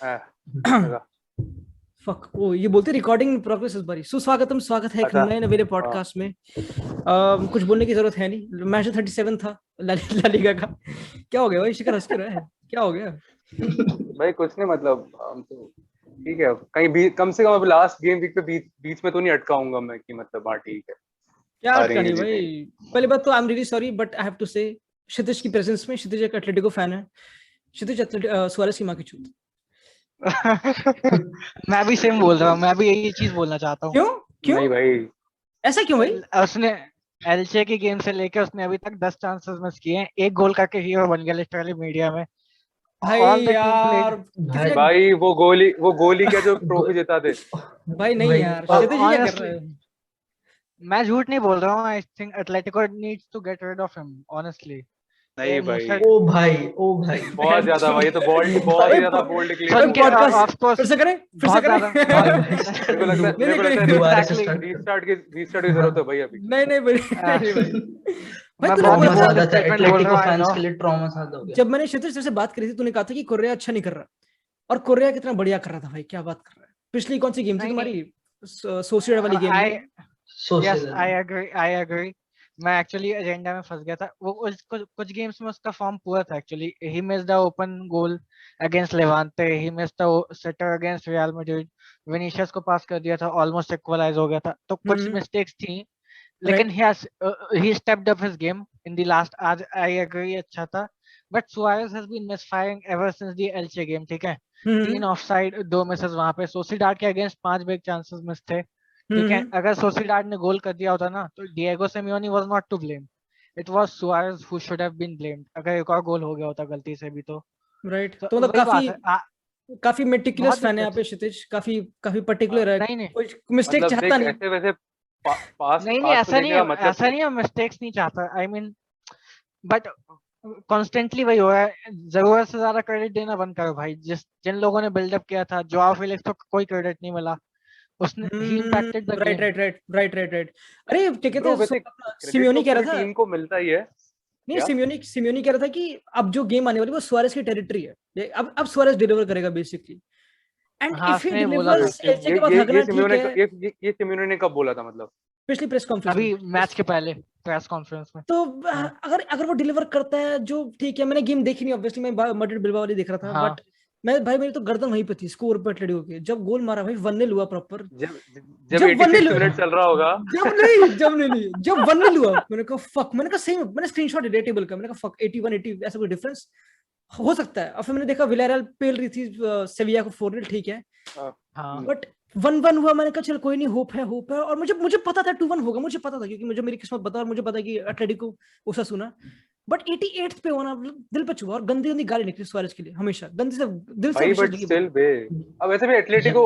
लगा। Fuck oh ये बोलते रिकॉर्डिंग इन प्रोग्रेस इस बारी। सुस्वागतम, स्वागत है एक अच्छा नए नवेले हाँ। पॉडकास्ट में। कुछ बोलने की जरूरत है नहीं, मैच 37 था ला लीगा का। क्या हो गया भाई, शिखर हंस क्यों रहा है, क्या हो गया? भाई कुछ नहीं मतलब हम तो ठीक है कहीं भी कम से कम अब लास्ट गेम वीक पे बीच में तो नहीं अटकाऊंगा मैं कि मतलब हाँ ठीक है क्या अटका हारेंगे नहीं भाई। जीतेंगे। पहली बात तो I am really sorry but I have to say Kshitij की प्रेजेंस में, क्षितिज एक एटलेटिको फैन है। क्षितिज सुआरेस की मां की चूत। मैं भी सेम बोल रहा हूँ, मैं भी यही चीज बोलना चाहता हूँ। क्यों? क्यों नहीं भाई ऐसा क्यों भाई? उसने एलचे की गेम से लेके उसने अभी तक 10 चांसेस मिस किए हैं, एक गोल करके हीरो बन गया लिटरली मीडिया में। भाई ऑल द टीम यार प्लेड। कितने। भाई भाई वो गोली क्या जो ट्रॉफी गो- जीता थे। भाई नहीं भाई यार, और क्षितिज जी क्या कर रहे ऑनेस्टली हो? मैं झूठ नहीं बोल रहा हूँ, I think Atletico needs to get rid of him honestly. नहीं वो भाई मुस्टैड ओ भाई बहुत ज्यादा भाई ये तो बोल्ड बहुत भाई ही ज्यादा बोल्ड क्लेम भाई हो ओके गया यार। पॉडकास्ट ऑफ कोर्स फिर से करें, फिर से बहुत करें। ज्यादा। भाई भाई नहीं नहीं करें। दोबारा से एग्जैक्टली। स्टार्ट रीस्टार्ट की जरूरत है भाई अभी। नहीं नहीं भाई, नहीं भाई। भाई मैं तूने बहुत ही ट्रॉमा बोला था बोल्ड ज्यादा था, स्टेटमेंट बोल रहा एटलेटिको हूँ, आई फैंस नो। के लिए ट्रॉमा ज्यादा हो गया। जब मैंने क्षितिज से बात करी थी, तूने कहा था कि कोरिया अच्छा नहीं कर रहा, और कोरिया कितना बढ़िया कर रहा था भाई, क्या बात कर रहा है। पिछली कौन सी गेम थी नहीं नहीं, तुम्हारी? सोसिएडा वाली गेम आई में। Yes social I agree. मैं एक्चुअली एजेंडा में फंस गया था, वो कुछ गेम्स में उसका फॉर्म पूरा था actually. He missed the open goal against Levante, he missed the sitter against Real Madrid. Vinicius को पास कर दिया था, ऑलमोस्ट इक्वलाइज हो गया था, तो कुछ हम्म। मिस्टेक्स थी। लेकिन right. he stepped up his game in the last, आज I agree अच्छा था। But Suarez has been misfiring ever since the Elche game, ठीक है। हम्म 3 ऑफसाइड 2 मिसेस वहां पे, सोसिडाड के अगेंस्ट 5 बिग चांसेस मिस थे, ठीक है। हम्म। अगर सोसिडाड ने गोल कर दिया होता ना, तो Diego Simeone was not to blame, it was Suarez who should have been blamed, अगर एक और गोल हो गया होता गलती से भी तो। राइट, तो तो मतलब वही बात काफी है काफी मेटिकुलस बहुत फैन है दिक्कत यहाँ पे क्षितिज, काफी काफी हाँ, पर्टिकुलर है, नहीं नहीं कोई मिस्टेक मतलब चाहता देख नहीं। ऐसे वैसे पास नहीं नहीं, पास को देखने का मतलब ऐसा नहीं है, मिस्टेक्स नहीं चाहता, आई मीन बट कॉन्स्टेंटली वही हो रहा है। जरूरत से ज्यादा क्रेडिट देना बंद करो भाई। जिन लोगों ने बिल्डअप किया था, जोआ फिलिक्स को कोई क्रेडिट नहीं मिला, उसने ही impacted the right game. Right right right right right. अरे क्या कहते ब्रो हैं वैसे क्रेडिट तो सिमियोनी कह पूरी रहा था। टीम को मिलता ही है। नहीं, क्या सिमियोनी कह रहा था कि अब जो गेम आने वाली वो सुआरेस की टेरिटरी है, अब सुआरेस डिलीवर करेगा बेसिकली। एंड हाँ इफ ही उसने बोला था डिलीवर्स कि एलचे के बाद हगना ठीक है। ये सिम्योने ने कब बोला था मतलब। पिछली प्रेस कॉन्फ्रेंस में। अभी मैच के पहले प्रेस कॉन्फ्रेंस में। तो हाँ अगर अगर वो डिलीवर करता है जो ठीक है, मैंने गेम देखी नहीं ऑब्वियसली, मैं मैड्रिड बिलबाओ वाली देख रहा था, हाँ बट मैं भाई मेरी तो गर्दन वहीं पे थी स्कोर पे एटलेटिको के, जब गोल मारा भाई 1-0 हुआ प्रॉपर। जब जब जब 1-0 86 मिनट चल रहा होगा। जब 1-0 हुआ, मैंने कहा फक, मैंने कहा सेम, मैंने स्क्रीनशॉट लिया टेबल का, मैंने कहा फक 81 80 ऐसा कोई डिफरेंस हो सकता है। और फिर मैंने देखा विलारियल पेल रही थी सेविया को 4-0, ठीक है, हाँ, हाँ बट 1-1 हुआ, मैंने कहा चल कोई नहीं, होप है होप है। और मुझे मुझे पता था 2-1 होगा, मुझे पता था क्योंकि मुझे मेरी किस्मत पता, और मुझे पता है कि एटलेटिको उसा सुना। बट 88th पे होना दिल पे छुआ, और गंदी गंदी गाली निकली सुआरेज के लिए, हमेशा गंदी से दिल से भाई विशेष बट लगी स्टिल बोली। बे अब वैसे भी जब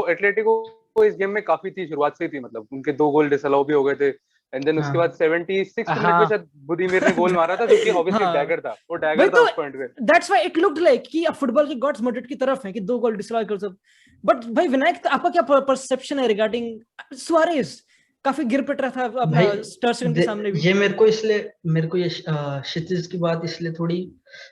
एटलेटिको को इस गेम में काफी थी शुरुआत से ही थी मतलब उनके 2 गोल डिसअलाउ भी हो गए थे। एंड देन उसके बाद हाँ 76 मिनट में हाँ शायद बुदीमीर ने गोल मारा था जो कि ऑब्वियसली हाँ डैगर था वो वही डैगर था तो, उस पॉइंट पे। That's why it looked like कि अब फुटबॉल के गॉड्स मदद की तरफ है कि 2 गोल डिसअलाउ कर सब। बट भाई विनायक, आपका क्या परसेप्शन है रिगार्डिंग सुआरेज? काफी गिर पिट रहा था अपना भाई स्टर्सन के सामने भी। ये मेरे को ये क्षितिज की बात इसलिए थोड़ी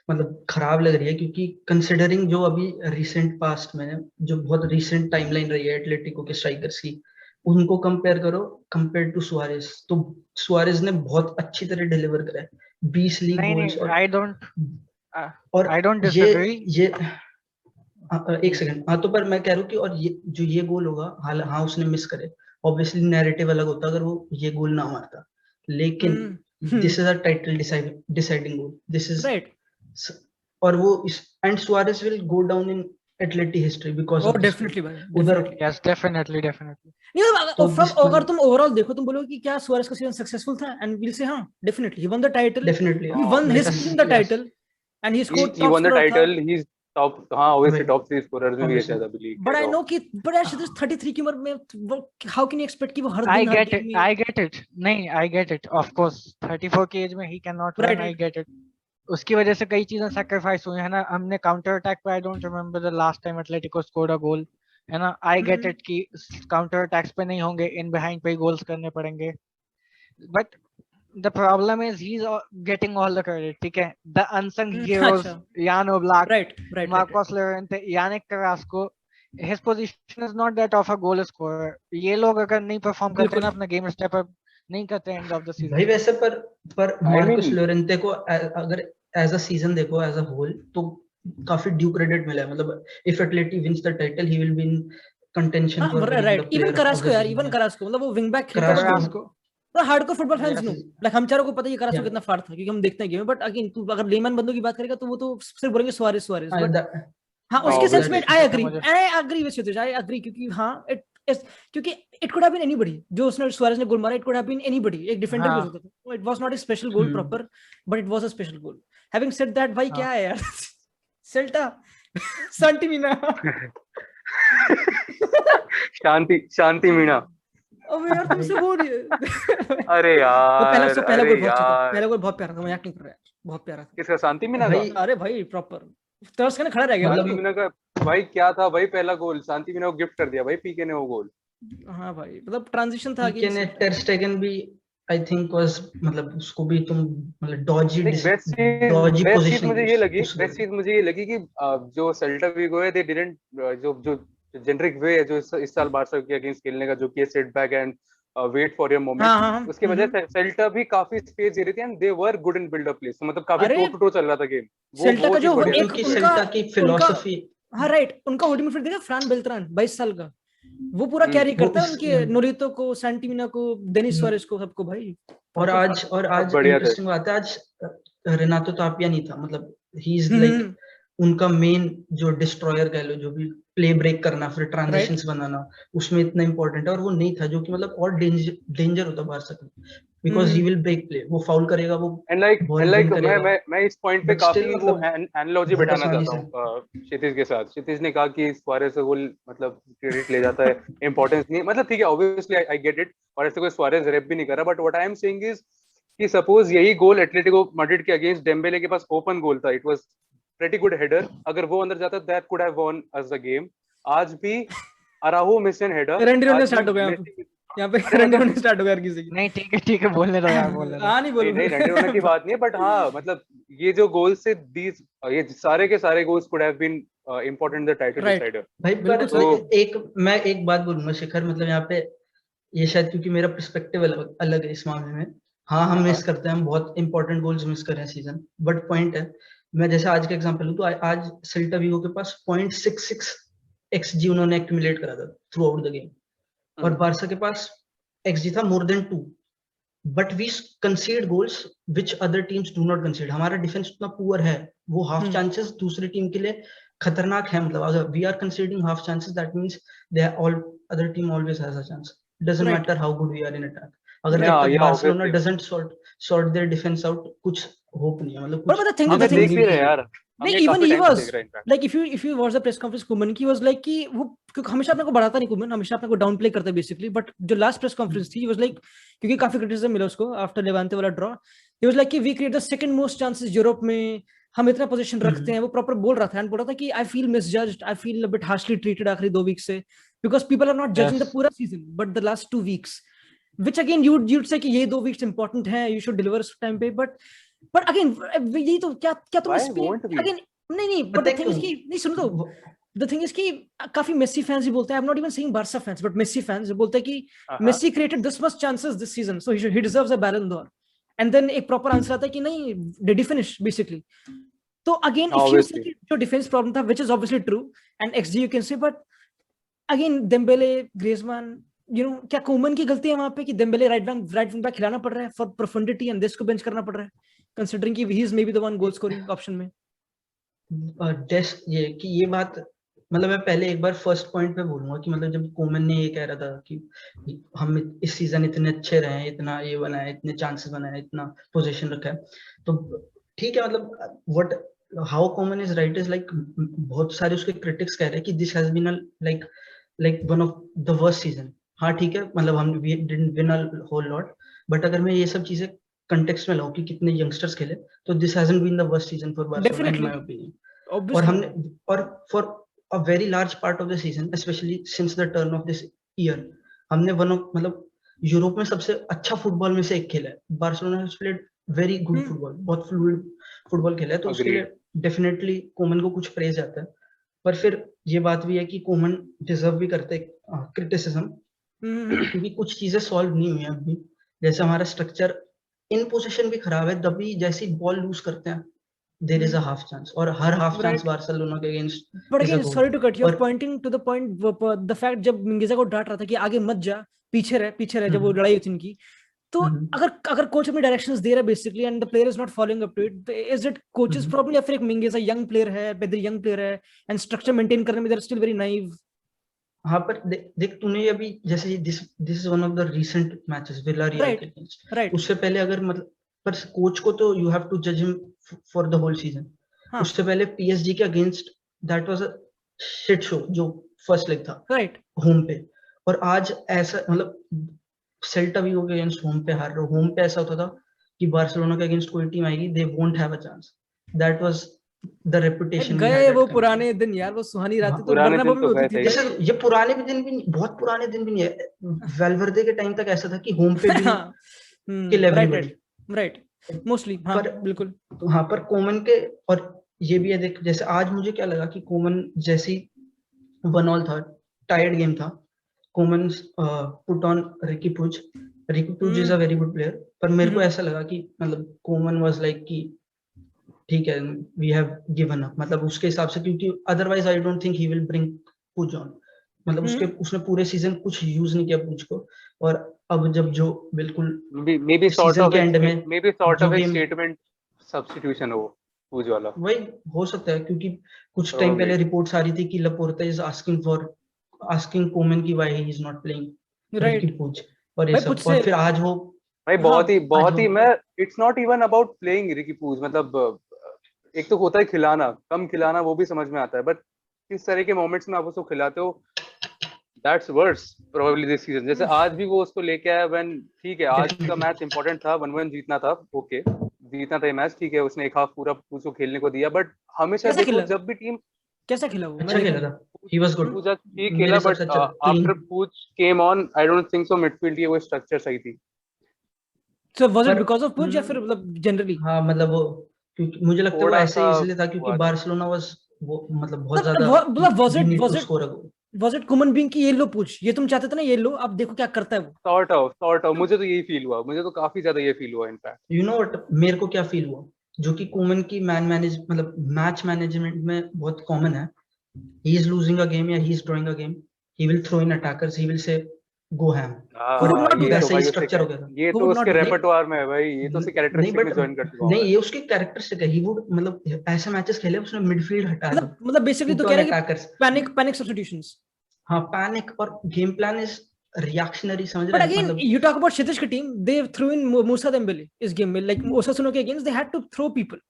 मतलब खराब लग रही है क्योंकि कंसिडरिंग जो अभी रिसेंट पास्ट में जो बहुत रिसेंट टाइमलाइन रही है एटलेटिको के स्ट्राइकर्स की, उनको कंपेयर करो कंपेयर टू सुआरेज, तो सुआरेज ने बहुत अच्छी तरह डिलीवर करा है, 20 लीग नहीं गोल्स। नहीं, और आई डोंट ये डिसएग्री। ये एक सेकंड, हाँ तो पर मैं कह रहा हूँ कि और ये गोल होगा, हाँ हाँ उसने मिस करे, ऑब्वियसली नैरेटिव अलग होता अगर वो ये गोल ना मारता, लेकिन this is a title deciding goal, this is, right. और वो इस and Suarez will go down in Atletico history because oh of this goal definitely भाई, उधर। डेफिनेटली। Yes definitely definitely. नहीं तो मतलब दिस अगर मतलब तुम ओवरऑल देखो, तुम बोलोगे कि क्या सुआरेज का सीजन सक्सेसफुल था, एंड विल से हाँ definitely he one the title, definitely he one his team the yes, title, and he scored he top one the scorer था। टाइटल ही इज टॉप हाँ obviously right, top 3 scorers में भी है obviously. शायद अभी league but के आई तो। No कि बट यार 33 की उम्र में हाउ कैन यू एक्सपेक्ट कि वो हर दिन हर गेम में। आई गेट इट, नहीं आई गेट इट, ऑफ कोर्स 34 की एज में he can not right run, I right. Get it. उसकी वजह से कई चीजें सैक्रिफाइस हुई है ना, हमने काउंटर अटैक पे, I don't remember the last time Atletico scored a goal, है ना। आई गेट इट कि काउंटर अटैक्स पे नहीं होंगे, इन बिहाइंड पे ही गोल्स करने पड़ेंगे, but the problem is he's getting all the credit. ठीक है, the unsung heroes, अच्छा, Jan Oblak, right. Marcos Llorente, Yannick Carrasco. His position is not that of a goal scorer. ये लोग अगर नहीं परफॉर्म करते बिल्कुल। ना, अपना गेम स्टेप अप नहीं करते एंड ऑफ द भाई सीजन। वैसे पर I मार्कस mean- लोरेंते को अगर एज अ सीजन देखो एज अ होल तो काफी ड्यू क्रेडिट मिला है, मतलब if Atleti wins the title he will be in contention हाँ, फॉर राइट, इवन करास्को यार, इवन करास्को, मतलब वो विंग बैक खेलता है करास्को तो hardcore football fans no, Yes. Like हम चारों को पता है कि करास्को Yeah. कितना फाड़ था क्योंकि हम देखते हैं गेम, बट अगेन तू अगर लेमन बंदों की बात करेगा तो वो तो सिर्फ बोलेंगे सुआरेज, बट हाँ उसके obviously. सेंस में I agree with you, I agree, क्योंकि हाँ क्योंकि it could have been anybody जो उसने सुआरेज ने गोल मारा, it could have been anybody, एक डिफेंडर भी हो सकता था, it was not a special goal proper, but it was a special goal. Having said that, भाई क्या है यार सेल्टा सांटिमीना शांति मीना। अबे यार तुमसे बोल रही है अरे वो यार, पहला अरे गोल बहुत अच्छा था, यार, पहला गोल बहुत प्यारा था, मजाक नहीं कर रहा है, बहुत प्यारा था। किसका? शांति मीना का? भाई अरे भाई प्रॉपर तर्स खड़ा रह गया शांति भाई मीना का भाई क्या था भाई, पहला गोल शांति मीना को गिफ्ट कर दिया भाई पीके ने वो गोल। हाँ भाई, मतलब ट्रांजिशन था पीके ने टर स्टेगन भी आई थिंक वाज, मतलब उसको भी तुम मतलब डॉजी बेस्ट चीज मुझे ये लगी कि जो सेल्टा विगो है, दे डिडंट जो जेनरिक वे है जो इस साल बार्सा के अगेंस्ट खेलने का, जो कि sit back and wait for your moment, उसके वजह से सेल्टा भी काफी स्पेस दे रही थी and they were good in build up play, मतलब काफी टो टू टो चल रहा था गेम। सेल्टा का जो एक सेल्टा की फिलॉसफी, हाँ राइट, उनका ओडी मिडफील्ड देखा, फ्रान बेल्ट्रान 22 साल का, वो पूरा कैरी करता है उनके नोरितो को, सैंटिमिना को, डेनिस सुआरेज को, सबको भाई। और आज इंटरेस्टिंग बात है, आज रेनातो तापिया नहीं था, मतलब ही इज लाइक उनका मेन जो डिस्ट्रॉयर कह लो, जो भी प्ले ब्रेक करना फिर ट्रांजिशंस बनाना, उसमें इतना इंपॉर्टेंट है, और वो नहीं था, जो कि मतलब और डेंजर होता बारसा का, because he will break play, वो फाउल करेगा, वो एंड लाइक मैं इस पॉइंट पे काफी वो एनालॉजी बैठाना चाहता हूं क्षितिज के साथ। क्षितिज ने कहा कि सुआरेज का गोल मतलब क्रेडिट ले जाता है, इंपॉर्टेंस नहीं, मतलब ठीक है, ऑब्वियसली आई गेट इट, और ऐसे कोई सुआरेज रेप भी नहीं कर रहा, but what I am saying is कि सपोज यही गोल एटलेटिको मैड्रिड के अगेंस्ट डेम्बेले के पास ओपन गोल था, it was pretty good header, अगर वो अंदर जाता that could have von us the game. आज भी अराहो मिस एन हेडर, रेंडिरो ने स्टार्ट हो गया यहाँ पे, रेंडिरो ने स्टार्ट हो गया किसी की। नहीं ठीक है बोलने दो यार, बोलने दो। हाँ नहीं बोलो, नहीं रेंडिरो होने की बात नहीं है, बट हाँ मतलब ये जो गोल से दीज ये सारे के सारे goals could have been important the title decider. भाई पर मैं एक बात बोलूंगा शिखर, मतलब यहाँ पे ये शायद क्योंकि मेरा पर्सपेक्टिव अलग है इस मामले में, हाँ हम मिस करते हैं, हम बहुत इंपॉर्टेंट गोल्स मिस कर रहे हैं सीजन, बट पॉइंट है, मैं जैसे आज का एग्जांपल लूं तो आज सेल्टा विगो के पास 0.66 XG उन्होंने एक्यूमुलेट करा था थ्रू आउट द गेम, और बारसा के पास XG था more than 2, but we concede goals which other teams do not concede. हमारा डिफेंस उतना पुअर है, वो हाफ चांसेस दूसरी टीम के लिए खतरनाक है, मतलब अगर we are conceding half chances that means they all other team always has a chance, doesn't matter how good we are in attack. अगर जब तक Barcelona doesn't sort their defence out, कुछ होप नहीं है, मतलब कुछ हमें देख भी रहे यार। नहीं, even he was like if you watch the press conference, Koeman की was like कि वो क्योंकि हमेशा अपने को बढ़ाता नहीं, कुमन हमेशा अपने को डाउन प्ले करता है बेसिकली, बट जो लास्ट प्रेस कॉन्फ्रेंस थी, he was like, क्योंकि काफी क्रिटिसिज्म मिला उसको आफ्टर लेवांते वाला ड्रॉ, he was like कि we create the second most chances Europe में, हम इतना पोजीशन रखते हैं, वो प्रॉपर बोल रहा था, एंड बोल रहा था कि I feel misjudged, I feel a bit harshly treated आखिरी 2 वीक से, because people are not judging the पूरा season but the last 2 weeks, which again you'd say कि ये 2 वीक्स इंपॉर्टेंट हैं, you should deliver उस टाइम पे, but again यही तो क्या तुम अगेन नहीं बट द थिंग इज कि नहीं सुनो तो द थिंग इज कि काफी मेसी फैंस भी बोलते हैं, I am not even saying Barca fans but Messi fans बोलते हैं कि Messi created this much chances this season so he deserves a Ballon d'Or, and then एक प्रॉपर आंसर आता है कि नहीं डिड ही फिनिश बेसिकली। तो again if you say जो डिफेंस प्रॉब्लम था which is obviously true and XG you can say, but again Dembele, Griezmann, you know क्या Coman की गलती है वहां पे कि डेम्बेले राइट विंग बैक खिलाना पड़ रहा है फॉर प्रोफंडिटी एंड दिस को बेंच करना पड़ रहा है कंसीडरिंग कि he is may be the one goal scoring option में। ये कि ये बात मतलब मैं पहले एक बार फर्स्ट पॉइंट पे बोलूंगा कि मतलब जब कोमन ने ये कह रहा था कि हम इस सीजन इतने अच्छे रहे हैं, इतना ये बना है, इतने चांसेस बनाए हैं, इतना पोजीशन रखा है, तो ठीक है, मतलब what how Coman is right is like बहुत सारे उसके क्रिटिक्स कह रहे हैं कि this has been like one of the worst season. हाँ ठीक है, मतलब हम we didn't win a whole lot, but अगर मैं ये सब चीजें कंटेक्स्ट में लाऊं कि कितने यंगस्टर्स खेले, तो this hasn't been the worst season for Barcelona in my opinion. और हमने और for a very large part of the season especially since the turn of this year हमने मतलब यूरोप में सबसे अच्छा फुटबॉल में से एक खेला है। Barcelona has played very good football, बहुत फ्लूइड फुटबॉल खेला है, तो उसके लिए डेफिनेटली कोमन को कुछ प्रेज जाता है। पर फिर ये बात भी है कि कोमन डिजर्व भी करते हैं क्रिटिसिज्म, क्योंकि कुछ चीजें सॉल्व नहीं हुई हैं अभी। जैसे हमारा स्ट्रक्चर इन पोजीशन भी खराब है, तभी जैसे बॉल लूज करते हैं there is a half chance, और हर half chance बार्सिलोना के against. But again, sorry to cut you off, pointing to the point, the fact जब मिंगेजा को डांट रहा था कि आगे मत जा, पीछे रह जब वो लड़ाई हुई थी इनकी, तो अगर कोच अपनी डायरेक्शंस दे रहा है basically and the player is not following up to it, is it coaches problem या फिर एक मिंगेजा यंग प्लेयर है, बेदरी यंग प्लेयर है एंड स्ट्रक्चर मेंटेन करने में they are still very naive? हाँ, पर देख तूने अभी जैसे this is one of the recent matches Villarreal के अगेंस्ट, राइट, उससे पहले अगर मतलब, पर कोच को तो यू हैव टू जज him for the whole season. उससे पहले पीएसजी के against that was a shit show जो फर्स्ट लेग था, राइट, होम पे। और आज ऐसा मतलब सेल्टा विगो के अगेंस्ट होम पे हार रहे हो। होम पे ऐसा होता था कि बार्सिलोना के अगेंस्ट कोई टीम आएगी, they won't have a chance. That was the reputation गए वो पुराने दिन यार, वो सुहानी रातें तो बर्नाब्यू में होती थी। जैसे ये पुराने भी दिन भी, बहुत पुराने दिन भी नहीं है, वेलवर्दे के टाइम तक ऐसा था कि होम पे भी किल एवरीबॉडी, राइट, मोस्टली। हाँ, बिल्कुल। हाँ, पर कोमन के, और ये भी है देख, जैसे आज मुझे क्या लगा कि कोमन जैसी 1-1 था, टायर्ड गेम था, कोमन पुट ऑन रिकी पुज is a very good player, पर मेरे को ऐसा लगा कि मतलब कोमन वाज लाइक कि ठीक है, वी हैव गिवन अप, मतलब उसके हिसाब से, क्योंकि otherwise I don't think he will bring पुज ऑन। मतलब उसने पूरे सीजन कुछ यूज नहीं किया पुज को, और अब जब जो बिल्कुल maybe sort सीजन of के एंड में maybe sort of a statement substitution हो पुज वाला, वही हो सकता है, क्योंकि कुछ टाइम पहले रिपोर्ट्स आ रही थी कि लपोर्ता इज आस्किंग कोमन की why he is not playing Ricky पुज, और ये सब। और फिर आज वो भाई बहुत ही मैं it's not even about playing Ricky पुज, मतलब एक तो होता है खिलाना, कम खिलाना वो भी समझ में आता है, बट किस तरह के मोमेंट्स में आप उसको खिलाते हो, that's worse probably this season. जैसे आज भी वो उसको लेके आया व्हेन, ठीक है आज का मैच इंपॉर्टेंट था, 1-1 जीतना था, ओके जीतना था ये मैच, ठीक है उसने एक हाफ पूरा उसको खेलने को दिया, बट हमेशा देखो जब भी टीम कैसा खेला वो, अच्छा खेला था, ही वाज गुड, ठीक खेला, बट आफ्टर पुज came on I don't think so midfield की वो स्ट्रक्चर सही थी। So was it because of पुज या फिर मतलब जनरली? हाँ, मतलब वो, क्योंकि मुझे लगता है वो ऐसे इसलिए था क्योंकि बार्सिलोना वाज वो मतलब बहुत ज्यादा, मतलब was it common being कि ये लो पूछ, ये तुम चाहते थे ना, ये लो, आप देखो क्या करता है वो। sort of मुझे तो यही फील हुआ, मुझे तो काफी ज्यादा ये फील हुआ इनफैक्ट। यू नो व्हाट मेरे को क्या फील हुआ, जो कि कोमन की मतलब मैच मैनेजमेंट में बहुत कॉमन है। He is losing a game या he is drawing a game, he will throw in attackers, he will say go हैम, वैसा ही स्ट्रक्चर हो गया था। ये तो उसके रेpertoire में है भाई, ये तो उसके कैरेक्टरिस्टिक में जॉइन कर चुका है। नहीं, ये उसके कैरेक्टरिस्टिक है, ही वुड मतलब ऐसे मैचेस खेले उसने मिडफील्ड हटा दो, मतलब बेसिकली तो कह रहे हैं कि पैनिक सब्स्टिट्यूशंस। हाँ, पैनिक, और गेम प्लान इज रिएक्शनरी, समझ रहे हैं? But again, you talk about Kshitij की team, they threw in Moussa Dembele इस गेम में, like Osasuna के against they had to throw people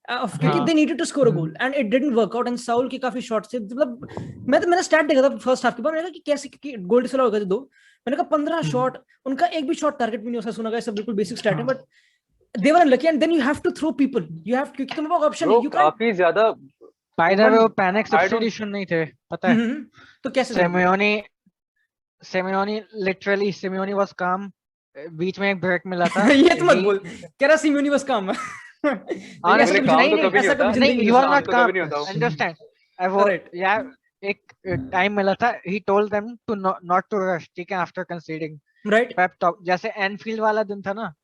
क्योंकि they needed to score a goal and it didn't work out, and Saul के काफी shots थे। मतलब मैंने स्टैट देखा था फर्स्ट हाफ के बाद, मैंने कहा कि कैसे गोल डिसअलाउ हो गए थे 2, मैंने कहा 15 शॉट, उनका एक भी शॉट टारगेट भी नहीं Osasuna का, सब बिल्कुल बेसिक स्टैट है, but they were unlucky and then you have to throw people, you have, क्योंकि तुम्हारे पास ऑप्शन नहीं, you can't काफी ज्यादा by the way panic substitution नहीं थे, पता है तो कैसे Simeone was calm, बीच में एक ब्रेक मिला था। ये तो मत बोल, कह रहा Simeone was calm। ऐसा नहीं, he was not calm, understand, यार एक टाइम मिला था, he told them to not to rush, ठीक है, after conceding, right, pep talk, जैसे एनफील्ड वाला दिन था ना,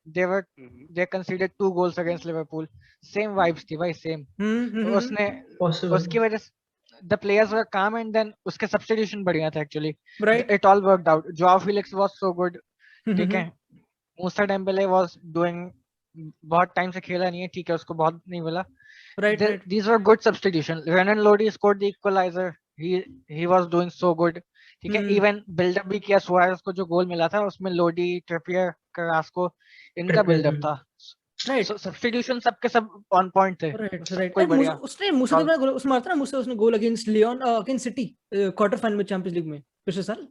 they conceded 2 goals against Liverpool, same vibes थी भाई, same। उसने उसकी वजह से the players were calm and then उसके substitution बढ़िया था actually, right, it all worked out, Joao Felix was so good, ठीक है, Moussa Dembele was doing, बहुत टाइम से खेला नहीं है, ठीक है, उसको बहुत नहीं मिला, right, these were good substitution, Renan Lodi scored the equalizer, he was doing so good, ठीक है, even build up भी किया, सुआरेस को जो गोल मिला था उसमें लोडी, ट्रिपियर, करास्को, इनका बिल्ड अप था, राइट, so substitution सबके सब ऑन पॉइंट थे, राइट। उसने मूसा ने गोल उसने मारा था ना, उसने goal against Lyon against City quarter final में चैंपियंस लीग में पिछले साल,